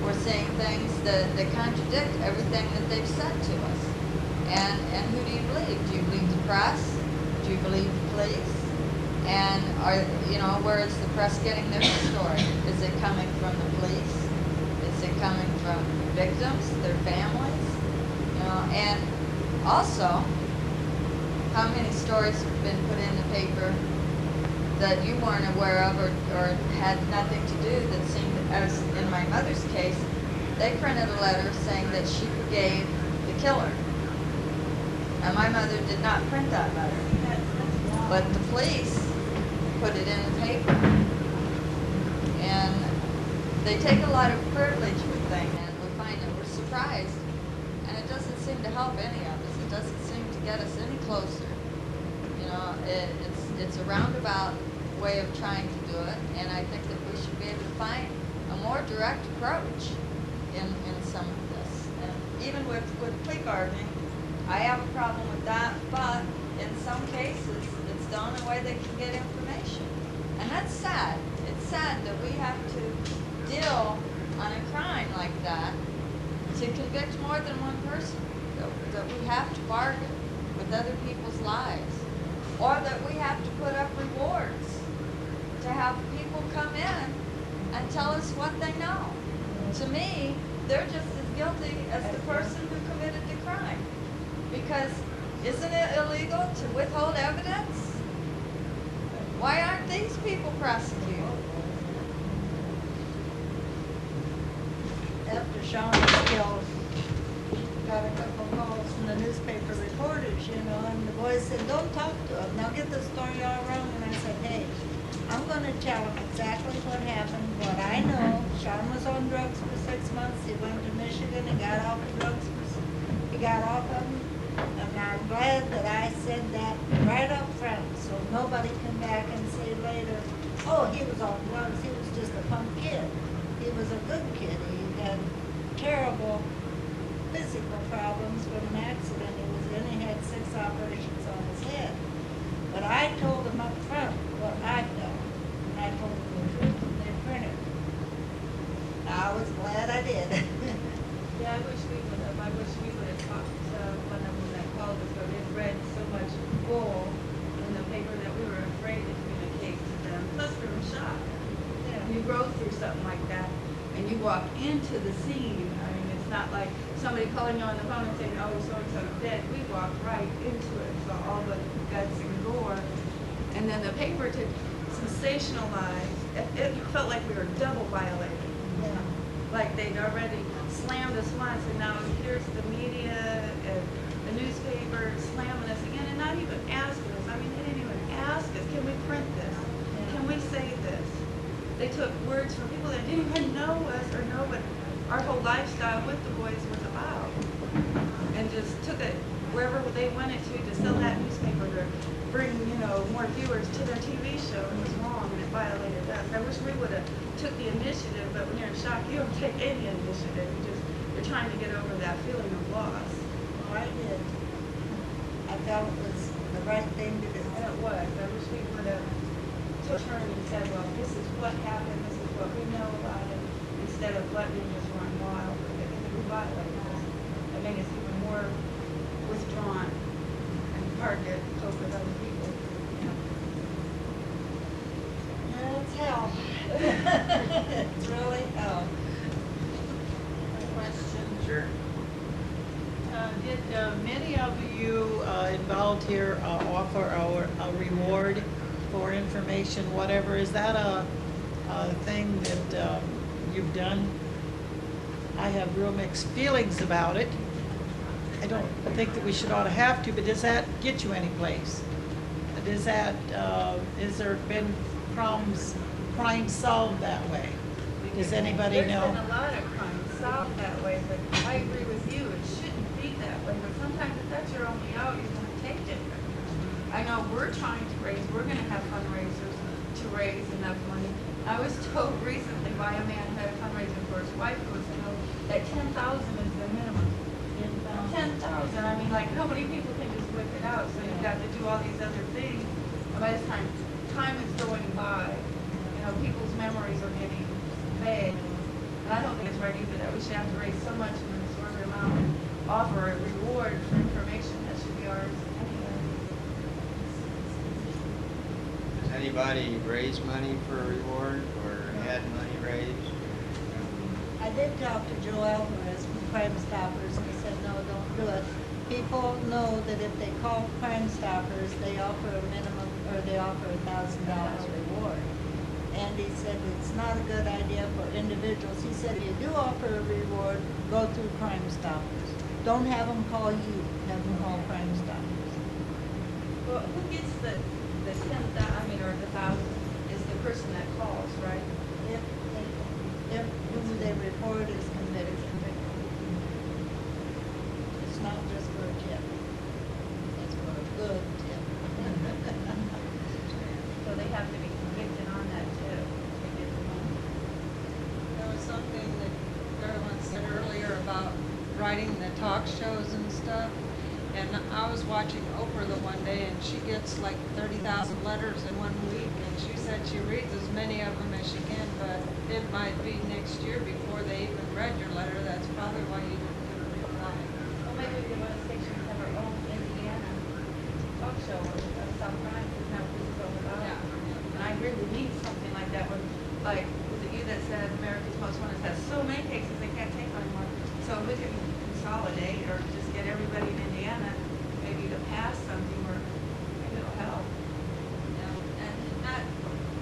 we're seeing things that contradict everything that they've said to us. And who do you believe? Do you believe the press? Do you believe the police? And where is the press getting their story? Is it coming from the police? Is it coming from victims, their families? You know, and also, how many stories have been put in the paper that you weren't aware of or had nothing to do that seemed, as in my mother's case, they printed a letter saying that she forgave the killer. And my mother did not print that letter. But the police put it in the paper. And they take a lot of privilege with things, and we find that we're surprised. And it doesn't seem to help any of us. It doesn't seem to get us any closer. You know, it's a roundabout way of trying to do it, and I think that we should be able to find a more direct approach in some of this. And even with plea bargaining, I have a problem with that, but in some cases, it's the only way they can get information. And that's sad. It's sad that we have to deal on a crime like that to convict more than one person, that we have to bargain with other people's lives, or that we have to put up rewards to have people come in and tell us what they know. To me, they're just as guilty as the person who committed the crime. Because isn't it illegal to withhold evidence? Why aren't these people prosecuted? After Sean was killed, got a couple calls from the newspaper reporters, you know, and the boys said, don't talk to him. They'll get the story all wrong. And I said, hey, I'm going to tell them exactly what happened, what I know. Sean was on drugs for 6 months. He went to Michigan and got off of drugs. He got off of them. And I'm glad that I said that right up front, so nobody come back and say later, oh, he was on drugs. He was just a punk kid. He was a good kid. He had terrible physical problems from an accident he was in. He had 6 operations on his head. But I told him up front what I felt. And I told him the truth, and they printed it. I was glad I did. Yeah, I wish we would have talked to one of them that called us, but we've read so much bull in the paper that we were afraid to communicate to them. Plus, we were shocked. Yeah. You go through something like that, and you walk into the scene. I mean, it's not like somebody calling you on the phone and saying, oh, so-and-so's dead. We walked right into it, so all the guts and gore. And then the paper to sensationalize, it felt like we were double violated. Yeah. Like they'd already slammed us once, and now here's the media and the newspaper slamming us again, and not even asking us. I mean, they didn't even ask us, can we print this? Can we say this? They took words from people that didn't even know us or know what our whole lifestyle with the boys was about, and just took it wherever they wanted to sell that newspaper, to bring, more viewers to their TV show. It was wrong, and it violated us. I wish we would have took the initiative, but when you're in shock, you don't take any initiative. You're trying to get over that feeling of loss. Well, I did. I felt it was the right thing to do. And it was. I wish we would have took turn and said, well, this is what happened, this is what we know about it, instead of letting it just run wild. Because if we violate us, I mean, it's even more withdrawn and hard to cope with other people. Yeah, it's hell. It's really hell. Question. Sure. Did many of you involved here offer a reward for information, whatever? Is that a thing that you've done? I have real mixed feelings about it. I don't think that we should ought to have to, but does that get you any place? Does that, has there been crimes solved that way? Does anybody know? There's been a lot of crimes solved that way, but I agree with you, it shouldn't be that way, but sometimes if that's your only out, you're gonna take it. I know we're trying to raise, we're gonna have fundraisers to raise enough money. I was told recently by a man who had a fundraiser for his wife who was told that 10,000 is the minimum. 10,000, I mean, like, how many people can just whip it out? So you've got to do all these other things. And by this time is going by, you know, people's memories are getting vague. And I don't think it's right either that we should have to raise so much in an exorbitant amount and offer a reward for information that should be ours anyway. Has anybody raised money for a reward or had money raised? I did talk to Joe Alvarez from Crime Stoppers, and he said, no, don't do it. People know that if they call Crime Stoppers, they offer a minimum, or they offer $1,000 reward. And he said it's not a good idea for individuals. He said if you do offer a reward, go through Crime Stoppers. Don't have them call you, have them call Crime Stoppers. Well, who gets the 10,000, I mean, or the 1,000 is the person that calls, right? If who they report is convicted. It's not just for a tip. It's for a good tip. So they have to be convicted on that too. to get the money. There was something that Carolyn said earlier about writing the talk shows and stuff. And I was watching Oprah the one day, and she gets like 30,000 letters in 1 week. And she said she reads as many of them as she can, but it might be next year before they even read your letter. That's probably why you didn't get a reply. Well, maybe we want to station have our own Indiana talk show of some kind, and have people go about it. And I agree, we need something like that when, like, was it you that said America's Most Wanted has so many cases they can't take anymore? So we can consolidate or just get everybody in Indiana maybe to pass something where maybe it'll help. And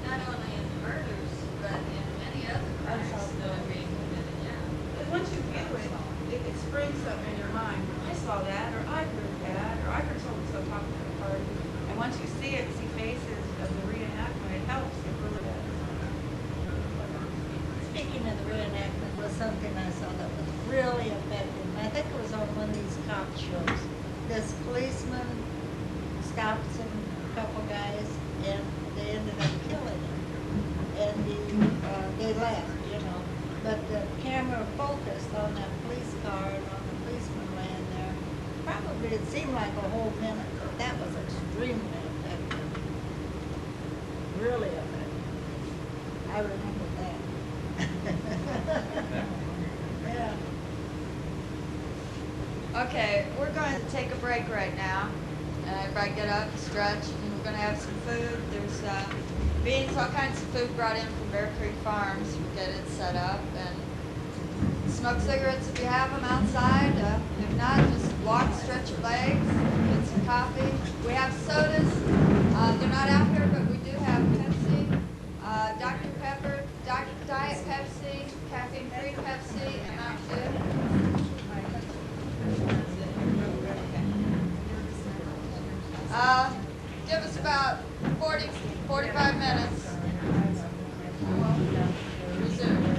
not only in murders, but in many other crimes that are being committed, yeah. Because once you view it, it can spring something in your mind. I saw that, or I heard that, or I heard so-and-so talking at a party. And once you see it, see faces of the reenactment, it helps. It really does. Speaking of the reenactment, was something I saw that was really effective. I think it was on one of these cop shows. This policeman stopped some couple guys, and they ended up killing him. And they left, you know. But the camera focused on that police car and on the policeman laying there. Probably it seemed like a whole minute, but that was extremely effective. Really effective. I remember that. Yeah. Okay, we're going to take a break right now. Everybody get up, stretch, and we're going to have some food. There's beans, all kinds of food brought in from Bear Creek Farms. We'll get it set up and smoke cigarettes if you have them outside. If not, just walk, stretch your legs, get some coffee. We have sodas. They're not out here, but we do have Pepsi, Dr. Pepper, Diet Pepsi, caffeine-free Pepsi, and Mountain Dew. Give us about 45 minutes. Resume.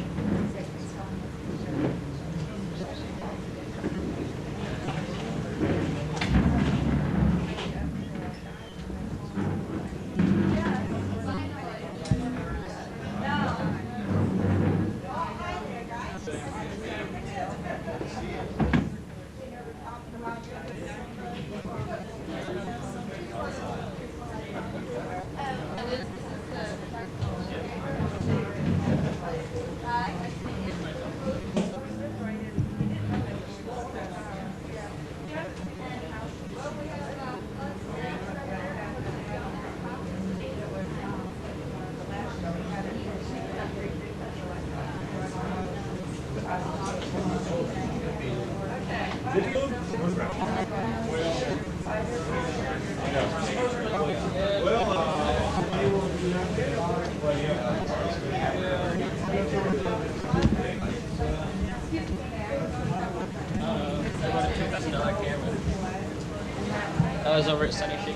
I was over at Sunny Shake.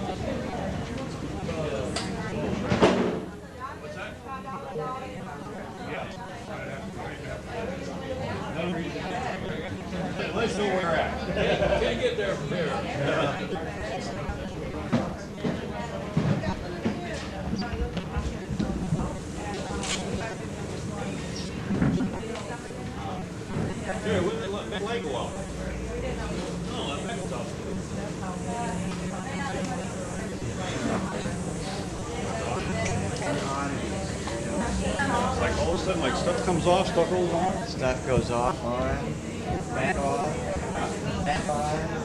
Let's know where we're at. Can't get there from here. Here, let that leg go out. No, let that go out. It's like all of a sudden, like stuff comes off, stuff goes on. Stuff goes off, on, back off, back on.